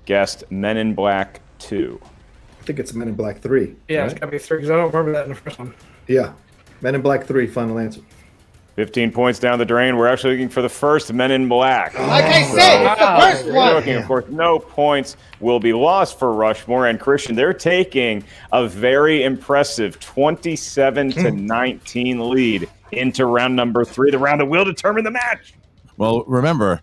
guessed Men in Black 2. I think it's Men in Black 3. Yeah, right? it's gotta be 3 because I don't remember that in the first one. Yeah. Men in Black 3, final answer. 15 points down the drain. We're actually looking for the first Men in Black. Like I said, it's the first We're one. looking, of course, no points will be lost for Rushmore and Christian. They're taking a very impressive 27-19 lead into round number 3, the round that will determine the match. Well, remember,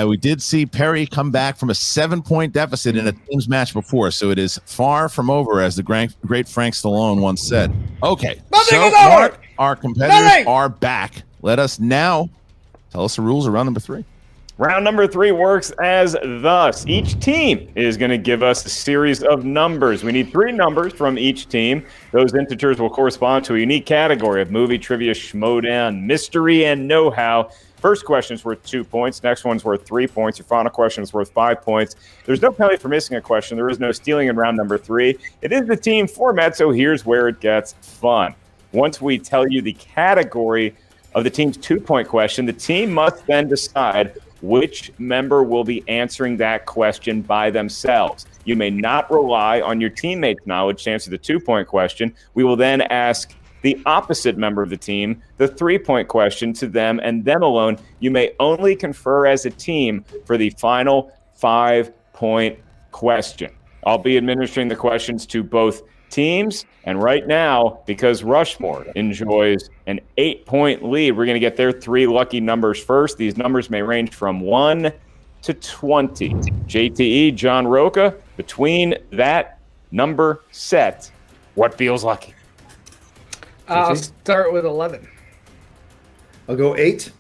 we did see Perry come back from a 7-point deficit in a team's match before, so it is far from over, as the great Frank Stallone once said. Okay, so Mark, our competitors are back. Let us now tell us the rules of round number 3. Round number 3 works as thus. Each team is going to give us a series of numbers. We need 3 numbers from each team. Those integers will correspond to a unique category of movie trivia, Schmoedown, mystery, and know-how. First question is worth 2 points. Next one's worth 3 points. Your final question is worth 5 points. There's no penalty for missing a question. There is no stealing in round number 3. It is the team format, so here's where it gets fun. Once we tell you the category of the team's 2-point question, the team must then decide which member will be answering that question by themselves. You may not rely on your teammates' knowledge to answer the 2-point question. We will then ask the opposite member of the team the 3-point question to them and them alone. You may only confer as a team for the final 5-point question. I'll be administering the questions to both teams. And right now, because Rushmore enjoys an 8-point lead, we're going to get their 3 lucky numbers first. These numbers may range from 1 to 20. JTE, John Roca, between that number set, what feels lucky? I'll start with 11. I'll go 8.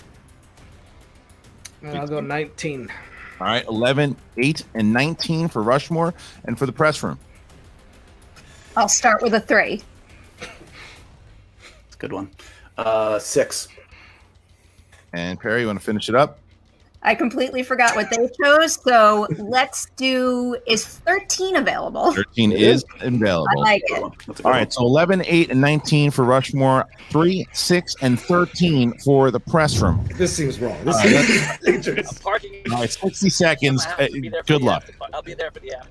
And I'll go 19. All right, 11, 8, and 19 for Rushmore. And for the press room? I'll start with a 3. It's a good one. 6. And Perry, you want to finish it up? I completely forgot what they chose, so let's do. Is 13 available? 13 is available. I like it. All right, so 11, 8, and 19 for Rushmore. 3, 6, and 13 for the press room. This seems wrong. All right, 60 seconds. Good luck. I'll be there for the app.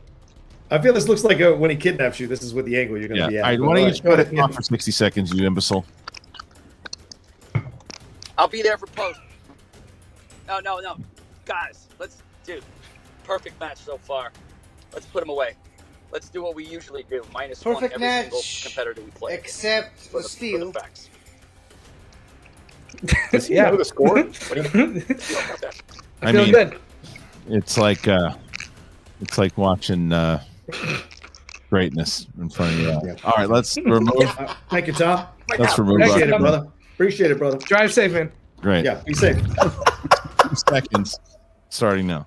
I feel this looks like when he kidnaps you. This is what the angle you're going to be at. All right, why don't you just go ahead and talk for 60 seconds, you imbecile? I'll be there for post. No. Guys, perfect match so far. Let's put them away. Let's do what we usually do. -1 Perfect every match, single competitor we play. except the steal. Facts. Does he know the score? I mean, good. It's like watching greatness in front of you. Yeah. All right, let's remove. Thank you, Tom. Let's remove. Appreciate it, brother. Appreciate it, brother. Drive safe, man. Great. Yeah, be safe. 2 seconds. Starting now.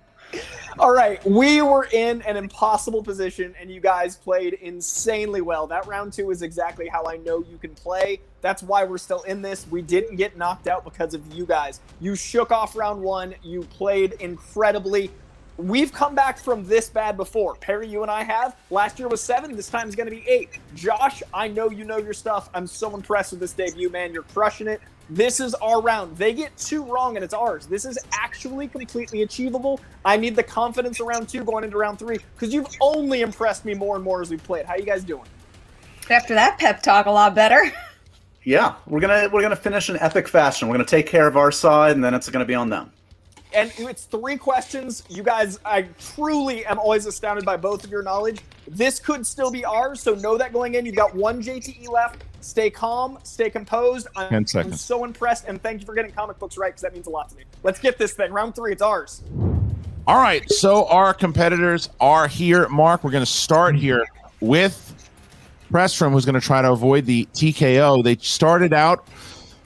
All right, we were in an impossible position, and you guys played insanely well. That round 2 is exactly how I know you can play. That's why we're still in this. We didn't get knocked out because of you guys. You shook off round 1. You played incredibly. We've come back from this bad before. Perry, you and I have. Last year was 7. This time is going to be 8. Josh, I know you know your stuff. I'm so impressed with this debut, man. You're crushing it. This is our round. They get 2 wrong, and it's ours. This is actually completely achievable. I need the confidence around 2 going into round 3 because you've only impressed me more and more as we played. How you guys doing? After that pep talk, a lot better. Yeah, we're gonna finish in epic fashion. We're gonna take care of our side, and then it's gonna be on them. And it's 3 questions. You guys, I truly am always astounded by both of your knowledge. This could still be ours, so know that going in. You've got 1 JTE left. Stay calm, stay composed. 10 seconds. I'm so impressed, and thank you for getting comic books right, because that means a lot to me. Let's get this thing. Round 3, it's ours. All right, so our competitors are here. Mark, we're going to start here with press room, who's going to try to avoid the TKO. They started out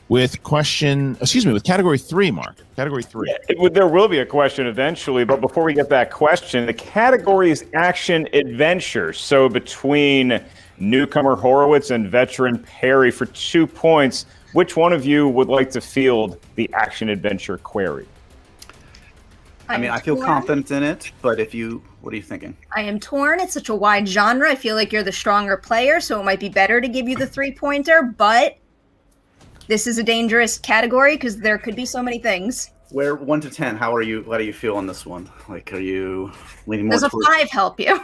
with category 3, Mark. Category 3. Yeah, there will be a question eventually, but before we get that question, the category is action adventure. So between newcomer Horowitz and veteran Perry for 2 points, which one of you would like to field the action adventure query? I mean, I feel confident in it, but what are you thinking? I am torn. It's such a wide genre. I feel like you're the stronger player, so it might be better to give you the 3-pointer, but this is a dangerous category because there could be so many things. Where 1 to 10, how do you feel on this one? Like, are you leaning more Does a 5 help you?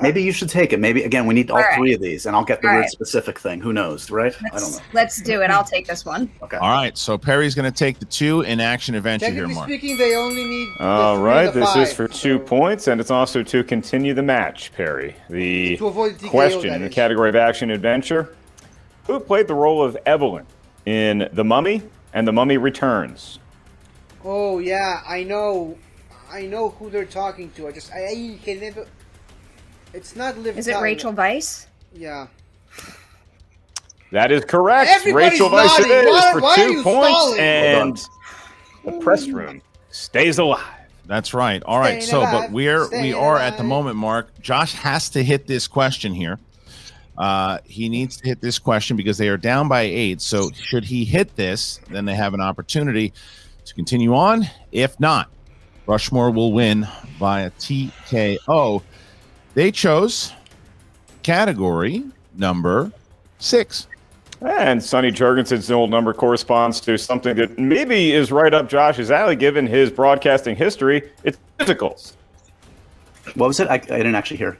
Maybe you should take it. Maybe, again, we need all right. 3 of these, and I'll get the All weird right. specific thing. Who knows, right? I don't know. Let's do it. I'll take this one. Okay. All right, so Perry's going to take the 2 in action adventure here, Technically Mark. speaking, they only need. All right, this is for 2 so- points, and it's also to continue the match, Perry. The To avoid TKO, question that in the is. category of action adventure: who played the role of Evelyn in The Mummy and The Mummy Returns? Oh yeah, I know who they're talking to. I can never. It's not Liv. Is it Rachel Weisz? Yeah. That is correct. Everybody's Rachel Weisz nodding. it is Why for are 2 you points, stalling? and the press room stays alive. That's right. All right. Staying But alive. we Staying are at the alive. moment, Mark. Josh has to hit this question here. He needs to hit this question because they are down by 8. So should he hit this, then they have an opportunity to continue on. If not, Rushmore will win via TKO. They chose category number 6. And Sonny Jurgensen's old number corresponds to something that maybe is right up Josh's alley given his broadcasting history. It's musicals. What was it? I didn't actually hear.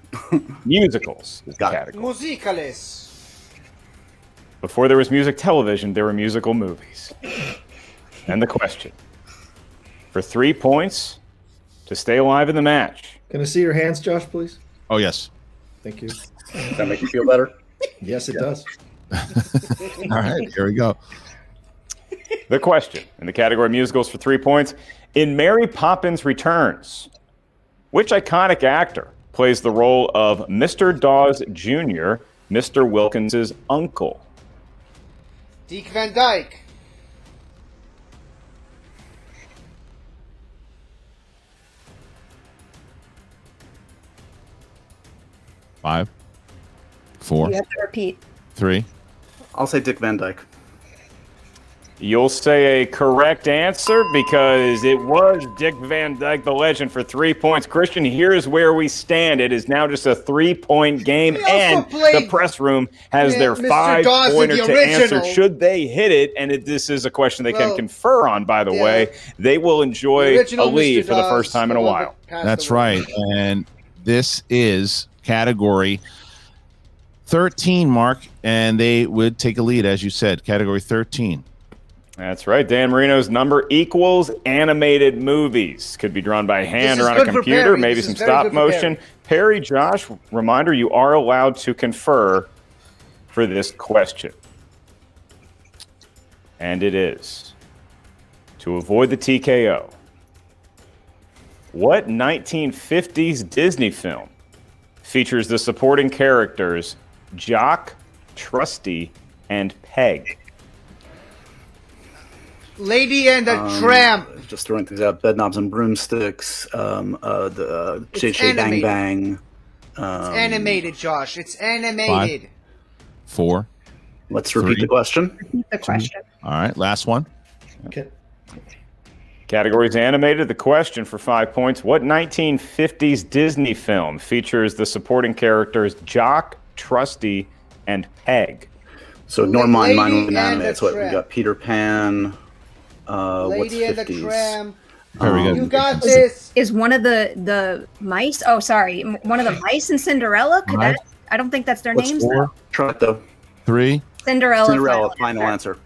Musicals is the Got it. category. Musicales. Before there was music television, there were musical movies. And the question, for 3 points to stay alive in the match. Can I see your hands, Josh, please? Oh, yes. Thank you. Does that make you feel better? Yes, it does. All right, here we go. The question in the category musicals for 3 points. In Mary Poppins Returns, which iconic actor plays the role of Mr. Dawes Jr., Mr. Wilkins's uncle? Dick Van Dyke. Five, four, You have to repeat. 3. I'll say Dick Van Dyke. You'll say a correct answer because it was Dick Van Dyke, the legend, for 3 points. Christian, here's where we stand. It is now just a 3-point game, and the press room has their Mr. 5-pointer Dawes, to the answer original. should they hit it. And this is a question they can confer on, by the yeah. way. They will enjoy The a original lead Mr. for the Dawes, first time in a the one while. that passed That's away. right. And this is category 13, Mark, and they would take a lead, as you said, category 13. That's right. Dan Marino's number equals animated movies. Could be drawn by hand This or is on a good for computer, Perry. maybe This some is very stop good for motion. Perry, Josh, reminder, you are allowed to confer for this question. And it is, to avoid the TKO, what 1950s Disney film features the supporting characters Jock, Trusty, and Peg? Lady and the Tramp. Just throwing things out. Bedknobs and Broomsticks. The Shay Bang animated. Bang. It's animated, Josh. It's animated. 5, 4. Let's repeat 3. the question. Repeat the question. All right, last one. Okay. Category's animated. The question for 5 points. What 1950s Disney film features the supporting characters Jock, Trusty, and Peg? So ignore mine. Mine Lady was an and anime. the That's what we Tramp. got. Peter Pan. What's Lady and the 50s? Tramp. Very good. You got this. Is one of the mice? Oh, sorry, one of the mice in Cinderella. Could Right. that? I don't think that's their What's names. 4, Try it though. 3. Cinderella. Cinderella. Final answer.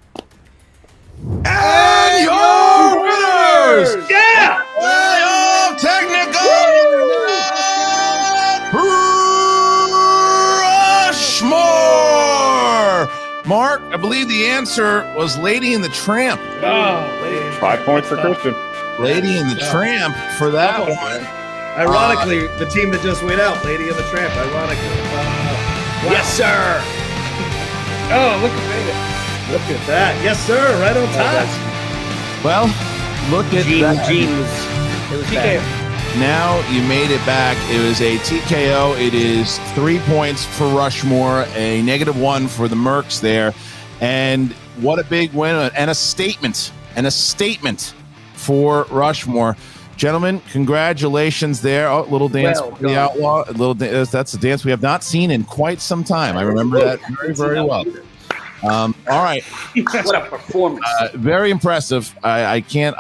And your winners! Yeah! Playoff Rushmore! Mark, I believe the answer was Lady and the Tramp. Oh, lady. 5 points for Christian. Lady and the Tramp for that one. Ironically, the team that just went out, Lady and the Tramp. Ironically. Yes, sir. Oh, look at Look at that. Yes, sir. Right on time. Well, look at that. It was TKO. Now you made it back. It was a TKO. It is 3 points for Rushmore, a -1 for the Mercs there. And what a big win and a statement for Rushmore. Gentlemen, congratulations there. Oh, little dance Well for the done. Outlaw. That's a dance we have not seen in quite some time. I remember that very, very well. All right. What a performance. Very impressive. I can't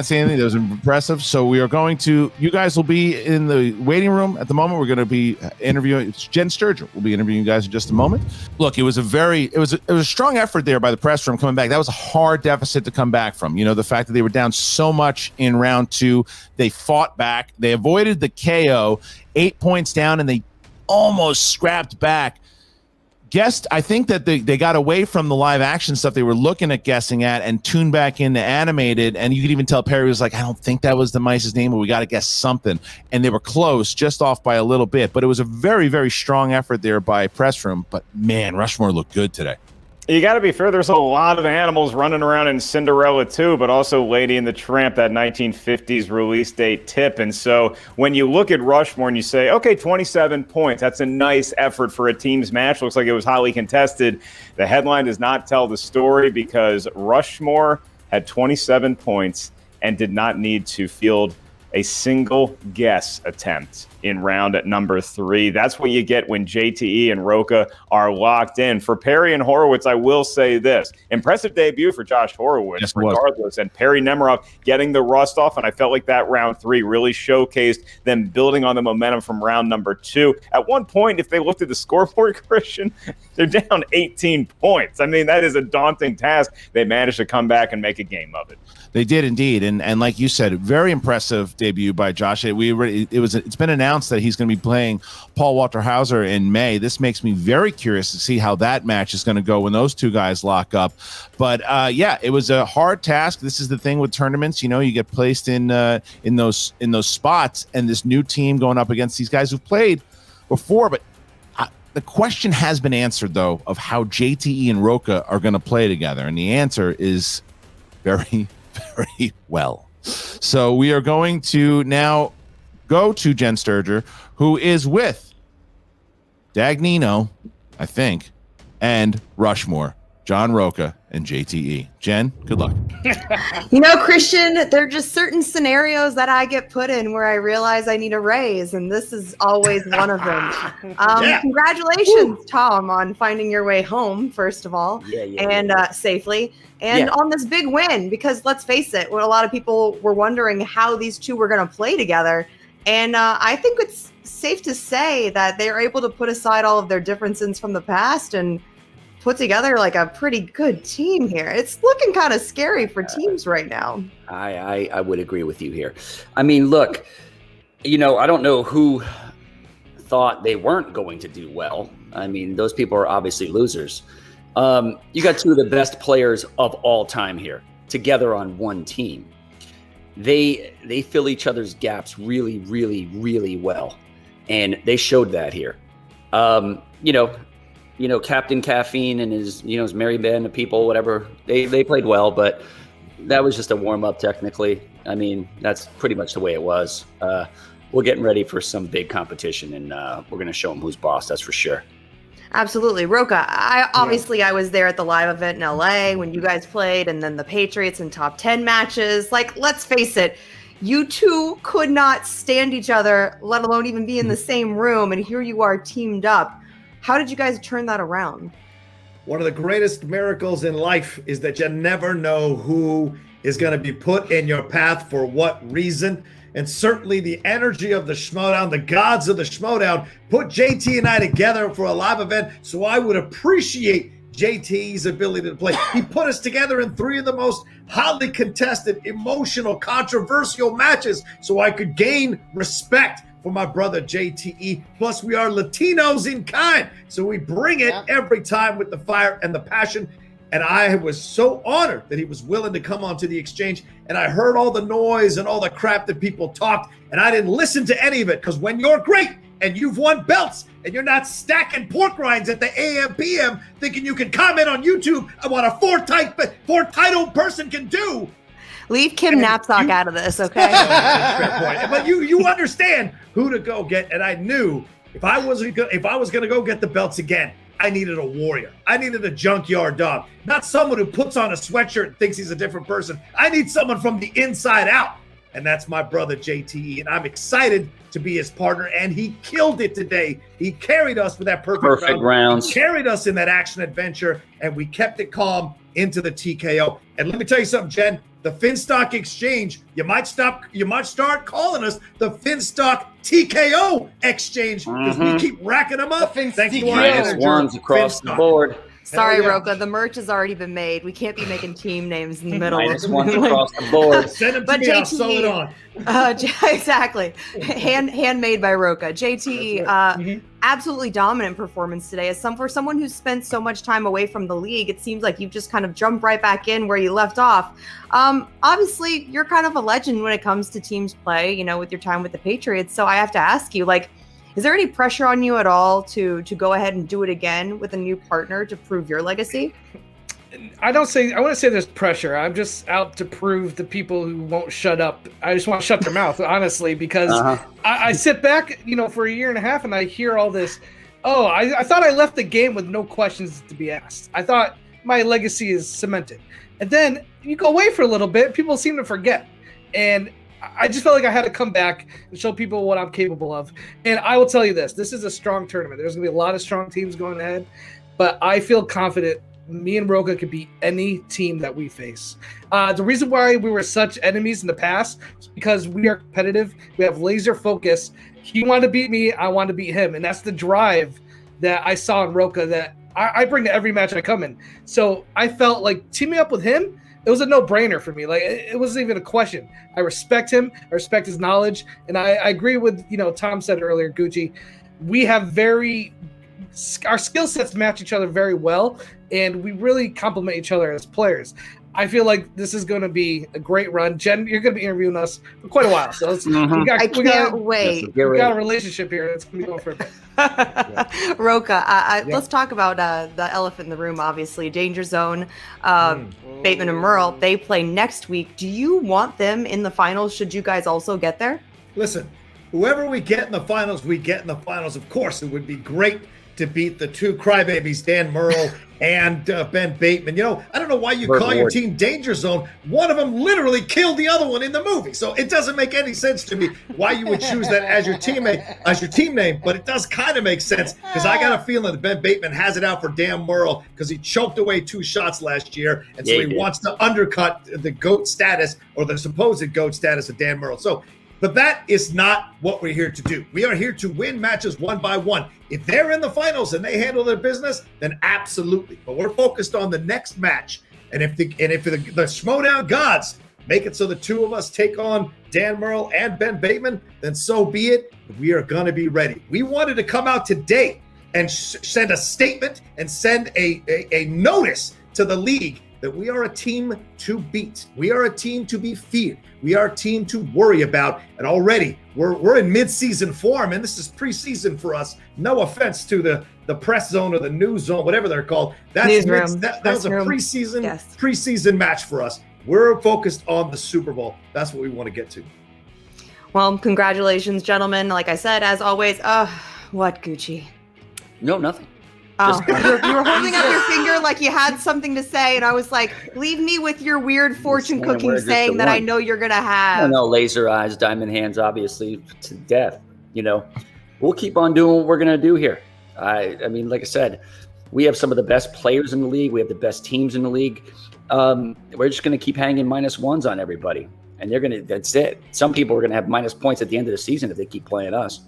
say anything. That was impressive. So we are going to. You guys will be in the waiting room at the moment. We're going to be interviewing. It's Jen Sturgill. We'll be interviewing you guys in just a moment. Look, it was a strong effort there by the press room coming back. That was a hard deficit to come back from. You know, the fact that they were down so much in round 2, they fought back. They avoided the KO, 8 points down, and they almost scrapped back. I think that they got away from the live action stuff they were looking at guessing at and tuned back into animated. And you could even tell Perry was like, I don't think that was the mice's name, but we got to guess something. And they were close, just off by a little bit. But it was a very, very strong effort there by press room. But man, Rushmore looked good today. You got to be fair. There's a lot of animals running around in Cinderella too, but also Lady and the Tramp, that 1950s release date tip. And so when you look at Rushmore and you say, okay, 27 points, that's a nice effort for a team's match. Looks like it was highly contested. The headline does not tell the story because Rushmore had 27 points and did not need to field a single guess attempt in round number 3. That's what you get when JTE and Rocha are locked in. For Perry and Horowitz, I will say this. Impressive debut for Josh Horowitz, regardless. And Perry Nemiroff getting the rust off, and I felt like that round 3 really showcased them building on the momentum from round number 2. At one point, if they looked at the scoreboard, Christian, they're down 18 points. I mean, that is a daunting task. They managed to come back and make a game of it. They did indeed, and like you said, very impressive debut by Josh. It's been announced that he's going to be playing Paul Walter Hauser in May. This makes me very curious to see how that match is going to go when those two guys lock up. But yeah, it was a hard task. This is the thing with tournaments, you get placed in those spots, and this new team going up against these guys who've played before. But the question has been answered though of how JTE and Rocha are going to play together, and the answer is very well. So we are going to now go to Jen Sturger, who is with Dagnino, I think, and Rushmore, John Rocha, and JTE. Jen, good luck. Christian, there are just certain scenarios that I get put in where I realize I need a raise, and this is always one of them. Congratulations, Tom, on finding your way home, first of all, safely. And on this big win, because let's face it, a lot of people were wondering how these two were going to play together. And I think it's safe to say that they are able to put aside all of their differences from the past and put together like a pretty good team here. It's looking kind of scary for teams right now. I would agree with you here. I mean, look, I don't know who thought they weren't going to do well. I mean, those people are obviously losers. You got two of the best players of all time here together on one team. They fill each other's gaps really, really, really well, and they showed that here. Captain Caffeine and his merry band of people, whatever, they played well, but that was just a warm up technically. I mean, that's pretty much the way it was. We're getting ready for some big competition, and we're going to show them who's boss. That's for sure. Absolutely. Rocha, I was there at the live event in LA when you guys played, and then the Patriots in top 10 matches. Like, let's face it, you two could not stand each other, let alone even be in the same room, and here you are teamed up. How did you guys turn that around? One of the greatest miracles in life is that you never know who is going to be put in your path for what reason. And certainly the energy of the Schmoedown, the gods of the Schmoedown, put JT and I together for a live event. So I would appreciate JT's ability to play. He put us together in 3 of the most hotly contested, emotional, controversial matches so I could gain respect for my brother JTE. Plus, we are Latinos in kind, so we bring it every time with the fire and the passion. And I was so honored that he was willing to come onto the exchange. And I heard all the noise and all the crap that people talked, and I didn't listen to any of it, because when you're great and you've won belts and you're not stacking pork rinds at the AM PM thinking you can comment on YouTube on what a four-title person can do. Leave Kim Knapsack out of this, okay? Fair point. But you understand who to go get, and I knew if I was going to go get the belts again, I needed a warrior. I needed a junkyard dog, not someone who puts on a sweatshirt and thinks he's a different person. I need someone from the inside out, and that's my brother JTE, and I'm excited to be his partner, and he killed it today. He carried us with that perfect rounds. He carried us in that action adventure, and we kept it calm into the TKO. And let me tell you something, Jen. The Finstock Exchange, you might start calling us the Finstock TKO Exchange, because we keep racking them up. Thanks to our manager, ones across the board. Sorry, Rocha, the merch has already been made. We can't be making team names in the middle. Minus ones across the board. Send them to me, I'll sew it on. Exactly. Handmade by Rocha. JTE, absolutely dominant performance today. For someone who's spent so much time away from the league, it seems like you've just kind of jumped right back in where you left off. Obviously, you're kind of a legend when it comes to teams play, with your time with the Patriots. So I have to ask you, is there any pressure on you at all to go ahead and do it again with a new partner to prove your legacy? I wouldn't say there's pressure. I'm just out to prove the people who won't shut up. I just want to shut their mouth, honestly, because I sit back, for a year and a half and I hear all this. Oh, I thought I left the game with no questions to be asked. I thought my legacy is cemented. And then you go away for a little bit, people seem to forget. And I just felt like I had to come back and show people what I'm capable of. And I will tell you this is a strong tournament. There's going to be a lot of strong teams going ahead, but I feel confident me and Roka could beat any team that we face. The reason why we were such enemies in the past is because we are competitive. We have laser focus. He wanted to beat me. I wanted to beat him. And that's the drive that I saw in Roka that I bring to every match I come in. So I felt like teaming up with him, it was a no-brainer for me. Like, it wasn't even a question. I respect him. I respect his knowledge. And I agree with, Tom said earlier, Gucci, we have our skill sets match each other very well, and we really complement each other as players. I feel like this is going to be a great run. Jen, you're going to be interviewing us for quite a while, so I can't wait. We got a relationship here. It's going to be going for a bit. Roka, let's talk about the elephant in the room, obviously. Danger Zone, Bateman and Merle, they play next week. Do you want them in the finals? Should you guys also get there? Listen, whoever we get in the finals, we get in the finals. Of course, it would be great to beat the two crybabies, Dan Merle and Ben Bateman. I don't know why you call your team Danger Zone. One of them literally killed the other one in the movie. So it doesn't make any sense to me why you would choose that as your team name, but it does kind of make sense because I got a feeling that Ben Bateman has it out for Dan Merle because he choked away 2 shots last year. And so he wants to undercut the GOAT status or the supposed GOAT status of Dan Merle. But that is not what we're here to do. We are here to win matches one by one. If they're in the finals and they handle their business, then absolutely. But we're focused on the next match. And if the Schmoedown gods make it so the two of us take on Dan Merle and Ben Bateman, then so be it. We are going to be ready. We wanted to come out today and send a statement and send a notice to the league that we are a team to beat. We are a team to be feared. We are a team to worry about. And already we're in mid-season form, and this is preseason for us. No offense to the press zone or the news zone, whatever they're called. That was a preseason match for us. We're focused on the Super Bowl. That's what we want to get to. Well, congratulations, gentlemen. Like I said, as always, what, Gucci? No, nothing. Oh, you were holding up your finger like you had something to say, and I was like, leave me with your weird fortune cooking saying that I know you're going to have. No, laser eyes, diamond hands, obviously, to death. We'll keep on doing what we're going to do here. I mean, like I said, we have some of the best players in the league. We have the best teams in the league. We're just going to keep hanging -1s on everybody, and that's it. Some people are going to have minus points at the end of the season if they keep playing us.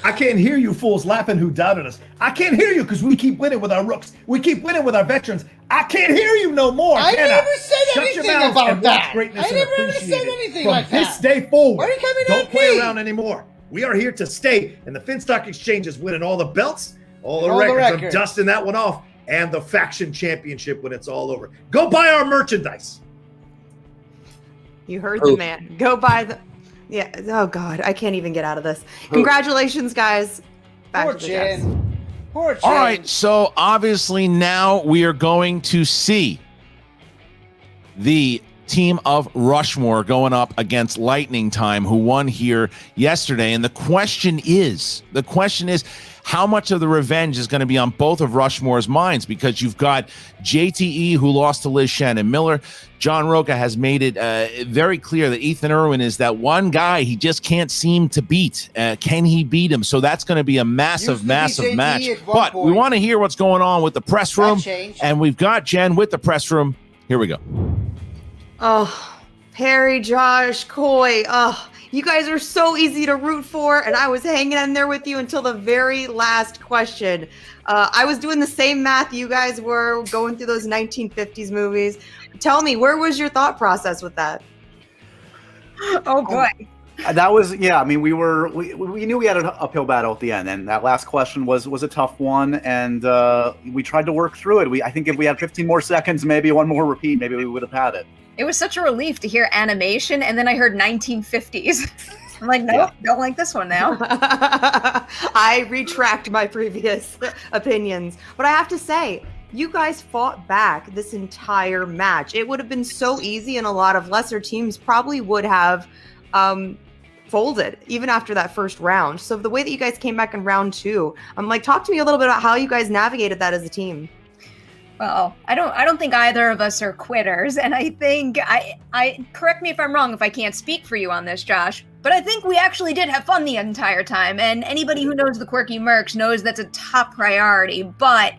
I can't hear you fools laughing who doubted us. I can't hear you because we keep winning with our rooks. We keep winning with our veterans. I can't hear you no more. I never said anything about that. I never said anything like that. From this day forward, why are you coming don't at play me? around anymore. We are here to stay, and the Finstock Exchange is winning all the belts, all the records. I'm dusting that one off, and the faction championship when it's all over. Go buy our merchandise. You heard the man. Go buy the... Yeah. Oh, God. I can't even get out of this. Congratulations, guys. Back to the desk. All right. So, obviously, now we are going to see the team of Rushmore going up against Lightning Time, who won here yesterday. And the question is, how much of the revenge is going to be on both of Rushmore's minds? Because you've got JTE, who lost to Liz Shannon Miller. John Roca has made it very clear that Ethan Irwin is that one guy he just can't seem to beat. Can he beat him? So that's going to be a massive match. But we want to hear what's going on with the press room. And we've got Jen with the press room. Here we go. Oh, Perry, Josh, Coy. Oh, you guys are so easy to root for, and I was hanging in there with you until the very last question. I was doing the same math you guys were, going through those 1950s movies. Tell me, where was your thought process with that? Oh, boy. That was, I mean, we knew we had an uphill battle at the end, and that last question was a tough one, and we tried to work through it. I think if we had 15 more seconds, maybe one more repeat, maybe we would have had it. It was such a relief to hear animation, and then I heard 1950s. I'm like, nope, don't like this one now. I retract my previous opinions. But I have to say, you guys fought back this entire match. It would have been so easy, and a lot of lesser teams probably would have folded even after that first round. So the way that you guys came back in round 2, I'm like, talk to me a little bit about how you guys navigated that as a team. Well, I don't think either of us are quitters, and I think I correct me if I'm wrong if I can't speak for you on this, Josh, but I think we actually did have fun the entire time, and anybody who knows the Quirky Mercs knows that's a top priority, but,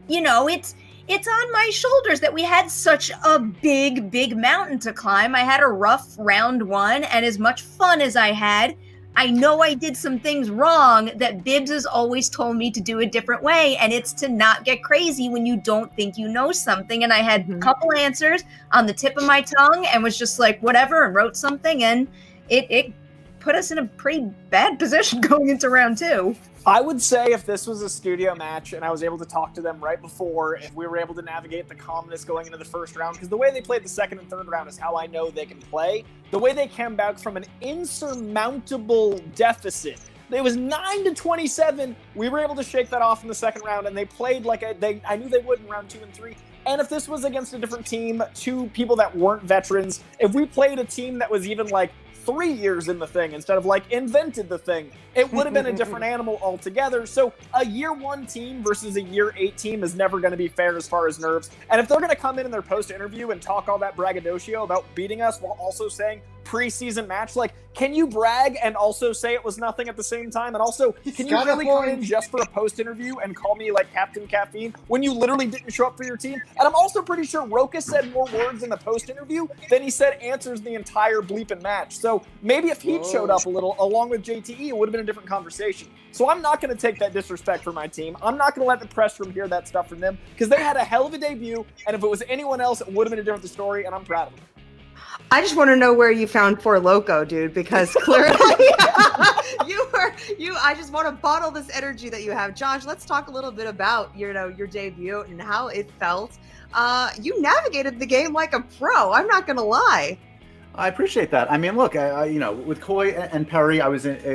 you know, it's on my shoulders that we had such a big mountain to climb. I had a rough round one, and as much fun as I had, I know I did some things wrong that Bibbs has always told me to do a different way, and it's to not get crazy when you don't think you know something. And I had a couple answers on the tip of my tongue and was just like, whatever, and wrote something, and it put us in a pretty bad position going into round 2. I would say if this was a studio match and I was able to talk to them right before, if we were able to navigate the calmness going into the first round, because the way they played the second and third round is how I know they can play. The way they came back from an insurmountable deficit, it was 9-27. We were able to shake that off in the second round, and they played like I knew they would in round 2 and 3. And if this was against a different team, 2 people that weren't veterans, if we played a team that was even like 3 years in the thing instead of like invented the thing, it would have been a different animal altogether. So a year 1 team versus a year 8 team is never going to be fair as far as nerves. And if they're going to come in their post interview and talk all that braggadocio about beating us while also saying preseason match, like, can you brag and also say it was nothing at the same time? And also, can you really come in just for a post interview and call me like Captain Caffeine when you literally didn't show up for your team? And I'm also pretty sure Roka said more words in the post interview than he said answers the entire bleeping match. So maybe if he'd showed up a little along with JTE, it would have been a different conversation. So I'm not going to take that disrespect for my team. I'm not going to let the press room hear that stuff from them, because they had a hell of a debut, and if it was anyone else, it would have been a different story, and I'm proud of them. I just want to know where you found Four Loko, dude, because clearly I just want to bottle this energy that you have. Josh, let's talk a little bit about your debut and how it felt. You navigated the game like a pro. I'm not going to lie. I appreciate that. I mean, look, with Coy and Perry, it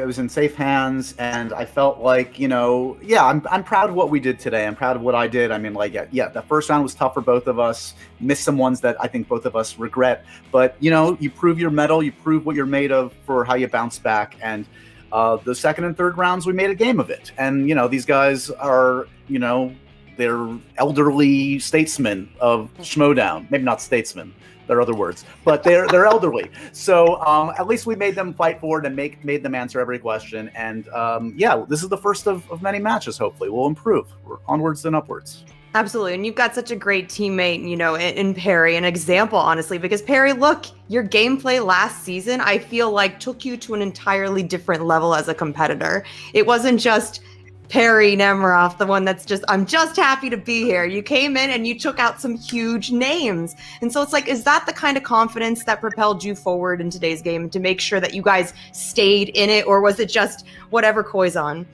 was in safe hands, and I felt like, I'm proud of what we did today. I'm proud of what I did. I mean, the first round was tough for both of us. Missed some ones that I think both of us regret. But, you prove your mettle, you prove what you're made of for how you bounce back. And the second and third rounds, we made a game of it. And, these guys are, they're elderly statesmen of Schmoedown. Maybe not statesmen. There are other words, but they're elderly. So at least we made them fight for it and made them answer every question. And this is the first of many matches. Hopefully, we'll improve. We're onwards and upwards. Absolutely, and you've got such a great teammate, in Perry, an example, honestly, because Perry, look, your gameplay last season, I feel like took you to an entirely different level as a competitor. It wasn't just Perry Nemiroff, the one that's just, I'm just happy to be here. You came in and you took out some huge names. And so it's like, is that the kind of confidence that propelled you forward in today's game to make sure that you guys stayed in it? Or was it just whatever Koi's on?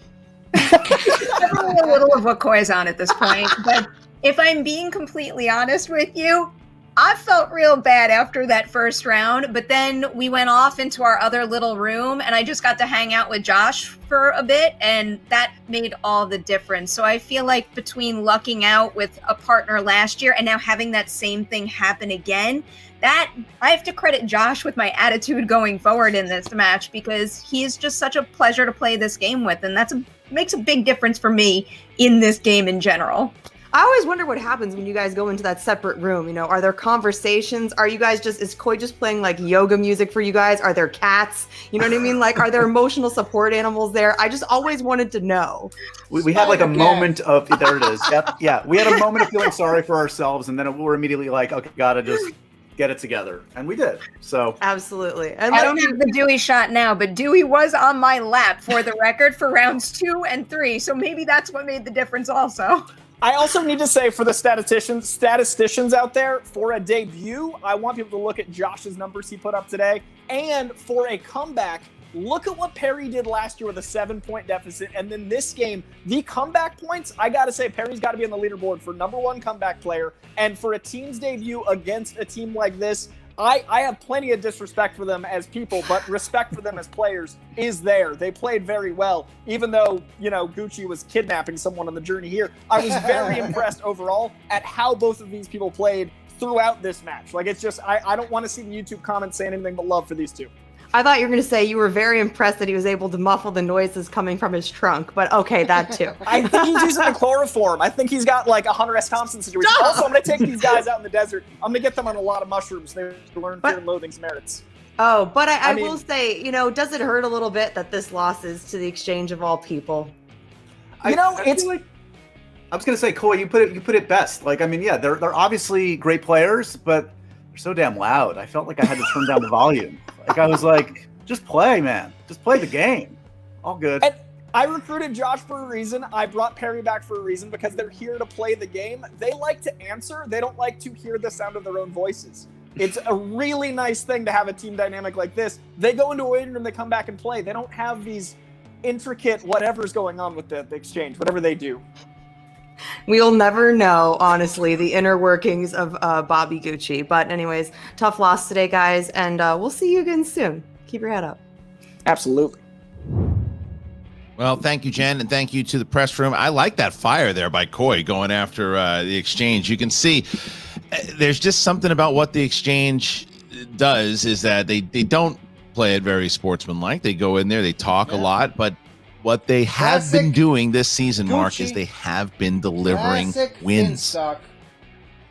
Definitely a little of what Koi's on at this point. But if I'm being completely honest with you, I felt real bad after that first round, but then we went off into our other little room and I just got to hang out with Josh for a bit, and that made all the difference. So I feel like between lucking out with a partner last year and now having that same thing happen again, that I have to credit Josh with my attitude going forward in this match, because he's just such a pleasure to play this game with, and makes a big difference for me in this game in general. I always wonder what happens when you guys go into that separate room. Are there conversations? Are you guys is Koi just playing like yoga music for you guys? Are there cats? You know what I mean? Like, are there emotional support animals there? I just always wanted to know. We had like a moment of, there it is. Yep. Yeah. We had a moment of feeling sorry for ourselves, and then we're immediately like, okay, gotta just get it together. And we did. So absolutely. And I don't have the Dewey shot now, but Dewey was on my lap for the record for rounds 2 and 3. So maybe that's what made the difference also. I also need to say, for the statisticians out there, for a debut, I want people to look at Josh's numbers he put up today. And for a comeback, look at what Perry did last year with a 7-point deficit. And then this game, the comeback points, I got to say, Perry's got to be on the leaderboard for #1 comeback player. And for a team's debut against a team like this, I have plenty of disrespect for them as people, but respect for them as players is there. They played very well, even though, Gucci was kidnapping someone on the journey here. I was very impressed overall at how both of these people played throughout this match. Like, it's just, I don't want to see the YouTube comments saying anything but love for these two. I thought you were going to say you were very impressed that he was able to muffle the noises coming from his trunk, but okay, that too. I think he's using the chloroform. I think he's got like a Hunter S. Thompson situation. Stop! Also, I'm going to take these guys out in the desert. I'm going to get them on a lot of mushrooms. They learn Fear and Loathing's merits. Oh, but I mean, will say, does it hurt a little bit that this loss is to the Exchange of all people? It's like, I was going to say, Coy, you put it best. Like, I mean, yeah, they're obviously great players, but they're so damn loud. I felt like I had to turn down the volume. Like, I was like, just play, man. Just play the game. All good. And I recruited Josh for a reason. I brought Perry back for a reason, because they're here to play the game. They like to answer. They don't like to hear the sound of their own voices. It's a really nice thing to have a team dynamic like this. They go into a waiting room, they come back and play. They don't have these intricate whatever's going on with the exchange, whatever they do. We'll never know, honestly, the inner workings of Bobby Gucci. But anyways, tough loss today, guys, and we'll see you again soon. Keep your head up. Absolutely. Well, thank you, Jen, and thank you to the press room. I like that fire there by Coy going after the exchange. You can see there's just something about what the exchange does is that they don't play it very sportsmanlike. They go in there, they talk a lot, but what they have been doing this season, Mark, is they have been delivering wins.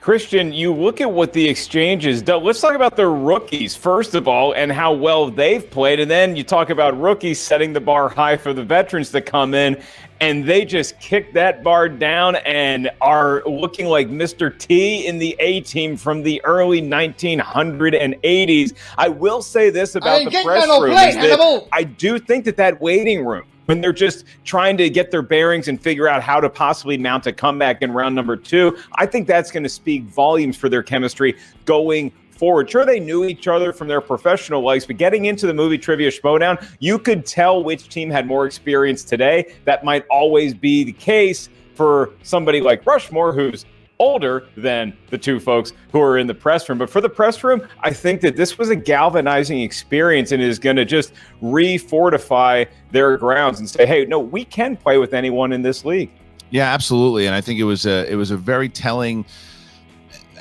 Christian, you look at what the exchange has done. Let's talk about their rookies, first of all, and how well they've played. And then you talk about rookies setting the bar high for the veterans to come in. And they just kick that bar down and are looking like Mr. T in the A-team from the early 1980s. I will say this about the press room. Is that I do think that waiting room, when they're just trying to get their bearings and figure out how to possibly mount a comeback in round number 2, I think that's going to speak volumes for their chemistry going forward. Sure, they knew each other from their professional lives, but getting into the movie Trivia Schmoedown, you could tell which team had more experience today. That might always be the case for somebody like Rushmore, who's older than the two folks who are in the press room. But for the press room, I think that this was a galvanizing experience and is going to just refortify their grounds and say, hey, no, we can play with anyone in this league. Yeah, absolutely. And I think it was a very telling.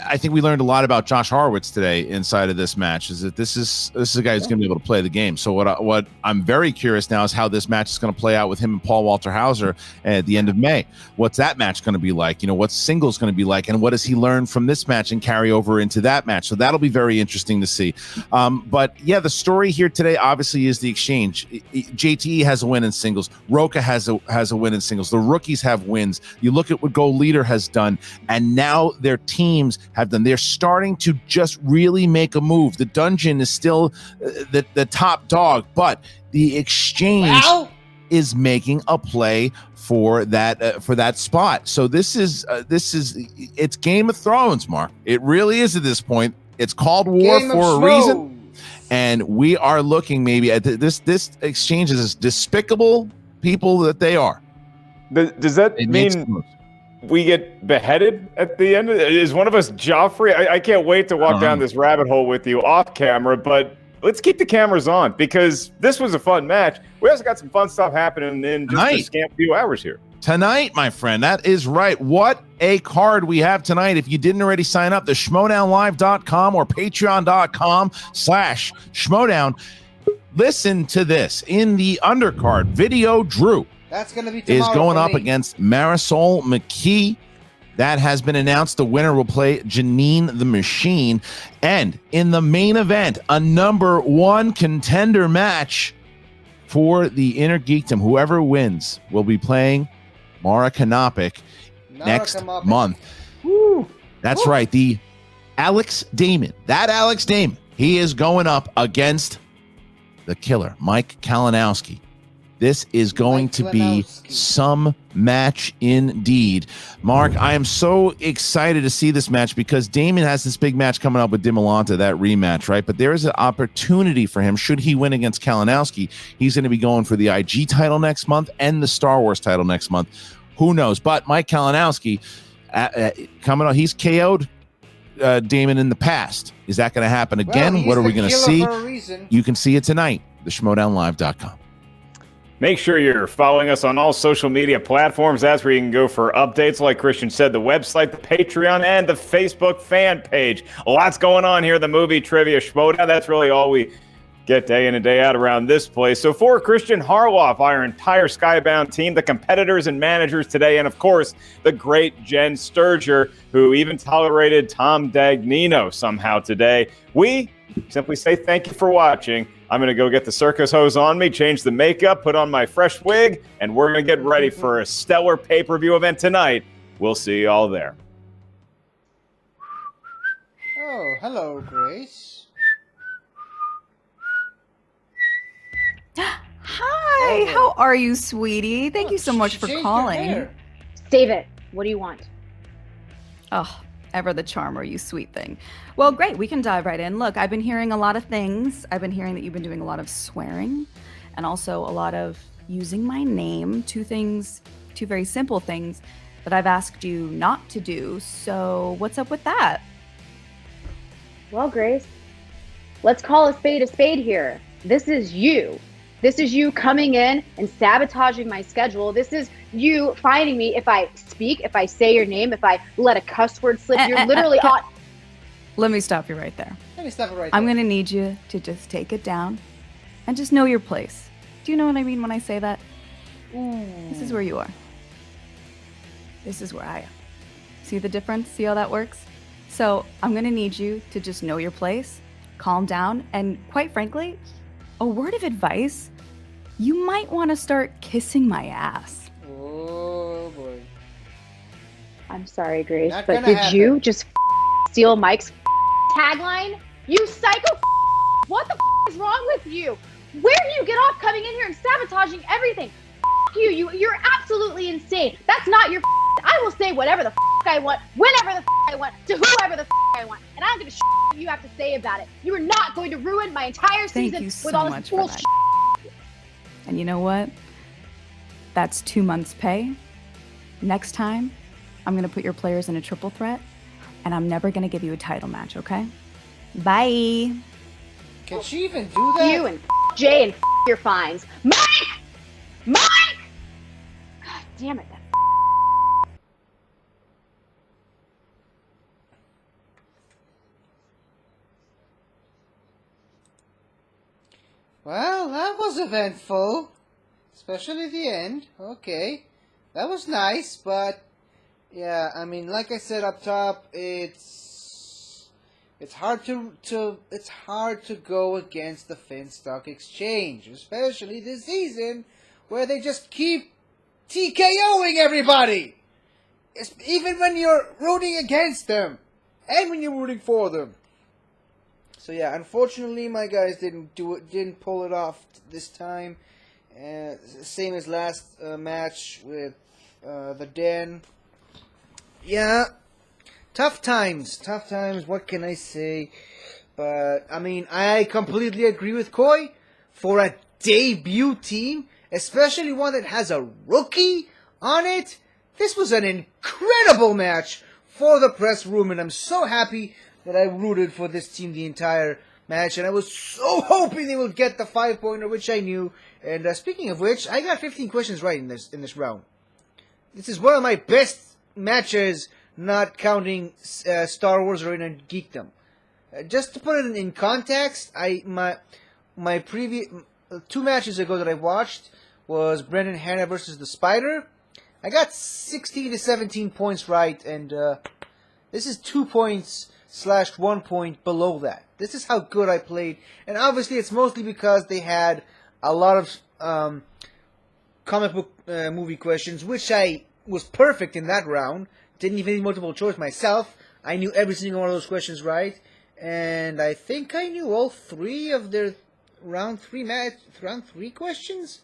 I think we learned a lot about Josh Horowitz today inside of this match, is that this is a guy who's going to be able to play the game. So what I'm very curious now is how this match is going to play out with him and Paul Walter Hauser at the end of May. What's that match going to be like? What's singles going to be like? And what does he learn from this match and carry over into that match? So that'll be very interesting to see. But yeah, the story here today obviously is the exchange. JTE has a win in singles. Roca has a win in singles. The rookies have wins. You look at what Gold Leader has done, and now their teams have done. They're starting to just really make a move. The dungeon is still the top dog, but the exchange is making a play for that spot. So this is it's Game of Thrones, Mark. It really is at this point. It's called war for a reason, and we are looking maybe at this exchange is as despicable people that they are. Does that mean we get beheaded at the end? Is one of us Joffrey? I can't wait to walk down this rabbit hole with you off camera, but let's keep the cameras on because this was a fun match. We also got some fun stuff happening in just a scant few hours here. Tonight, my friend, that is right. What a card we have tonight. If you didn't already sign up, the schmoedownlive.com or patreon.com/schmoedown. Listen to this. In the undercard, Video Drew that's going to be is going up against Marisol McKee. That has been announced. The winner will play Janine the Machine. And in the main event, a number 1 contender match for the Inner Geekdom. Whoever wins will be playing Mara Kanopik next month. Woo. That's right. The Alex Damon. That Alex Damon. He is going up against the killer, Mike Kalinowski. This is going to be some match indeed. Mark, I am so excited to see this match because Damon has this big match coming up with Dimolanta, that rematch, right? But there is an opportunity for him. Should he win against Kalinowski, he's going to be going for the IG title next month and the Star Wars title next month. Who knows? But Mike Kalinowski, coming on, he's KO'd Damon in the past. Is that going to happen again? Well, what are we going to see? You can see it tonight, the schmoedownlive.com. Make sure you're following us on all social media platforms. That's where you can go for updates. Like Christian said, the website, the Patreon, and the Facebook fan page. Lots going on here, the movie Trivia Schmoedown. That's really all we get day in and day out around this place. So for Christian Harloff, our entire Skybound team, the competitors and managers today, and of course, the great Jen Sturger, who even tolerated Tom Dagnino somehow today, we simply say thank you for watching. I'm going to go get the circus hose on me, change the makeup, put on my fresh wig, and we're going to get ready for a stellar pay-per-view event tonight. We'll see you all there. Oh, hello, Grace. Hi, how are you, sweetie? Thank you so much for calling. Save it. What do you want? Oh, ever the charmer, you sweet thing. Well, great, we can dive right in. Look, I've been hearing a lot of things. I've been hearing that you've been doing a lot of swearing and also a lot of using my name. Two very simple things that I've asked you not to do. So what's up with that? Well, Grace, let's call a spade here. This is you. This is you coming in and sabotaging my schedule. This is you finding me if I speak, if I say your name, if I let a cuss word slip. You're literally on. Let me stop you right there. Let me stop it right I'm there. going to need you to just take it down and just know your place. Do you know what I mean when I say that? This is where you are. This is where I am. See the difference? See how that works? So I'm going to need you to just know your place, calm down, and quite frankly, a word of advice, you might want to start kissing my ass. Oh, boy. I'm sorry, Grace, Not but gonna did happen. you just steal Mike's tagline? You psycho! What the is wrong with you? Where do you get off coming in here and sabotaging everything? You're absolutely insane. That's not your. I will say whatever the I want, whenever the I want, to whoever the I want, and I'm gonna what you have to say about it. You are not going to ruin my entire Thank season you so with all this much for bullshit. that. And you know what? That's 2 months' pay. Next time, I'm going to put your players in a triple threat, and I'm never going to give you a title match, okay? Bye. Can she even do that? You and Jay and your fines. Mike! God damn it. Well, that was eventful. Especially the end. Okay. That was nice, but yeah, I mean, like I said up top, it's hard to go against the Finstock Exchange, especially this season where they just keep TKOing everybody. Even when you're rooting against them and when you're rooting for them. So yeah, unfortunately, my guys didn't pull it off this time. Same as last match with the Den. Yeah, tough times. What can I say? But I mean, I completely agree with Koi. For a debut team, especially one that has a rookie on it, this was an incredible match for the press room, and I'm so happy that I rooted for this team the entire match, and I was so hoping they would get the 5-pointer, which I knew. And speaking of which, I got 15 questions right in this round. This is one of my best matches, not counting Star Wars or in Geekdom. Just to put it in context, my previous 2 matches ago that I watched was Brendan Hanna versus the Spider. I got 16 to 17 points right, and this is 2 points / 1 point below that. This is how good I played, and obviously it's mostly because they had a lot of comic book movie questions, which I was perfect in that round. Didn't even need multiple choice myself. I knew every single one of those questions right, and I think I knew all 3 of their round 3 questions.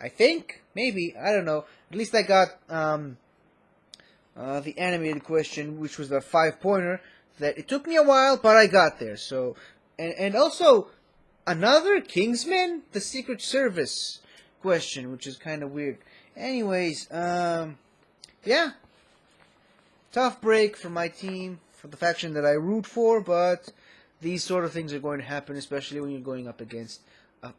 I think, maybe, I don't know. At least I got the animated question, which was the 5-pointer. That it took me a while, but I got there. So, and also another Kingsman, the Secret Service question, which is kind of weird. Anyways, yeah, tough break for my team, for the faction that I root for, but these sort of things are going to happen, especially when you're going up against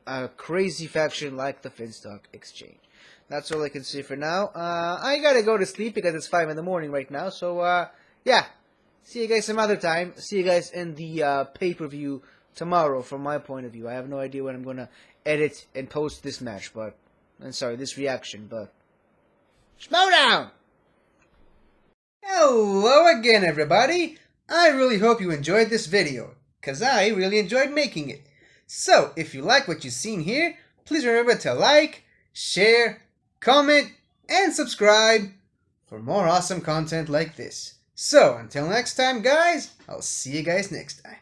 a crazy faction like the Finstock Exchange. That's all I can say for now. I gotta go to sleep because it's 5 in the morning right now. So, yeah. See you guys some other time. See you guys in the pay-per-view tomorrow from my point of view. I have no idea when I'm going to edit and post this match, but... I'm sorry, this reaction, but... Schmoedown! Hello again, everybody! I really hope you enjoyed this video, because I really enjoyed making it. So, if you like what you've seen here, please remember to like, share, comment, and subscribe for more awesome content like this. So, until next time, guys, I'll see you guys next time.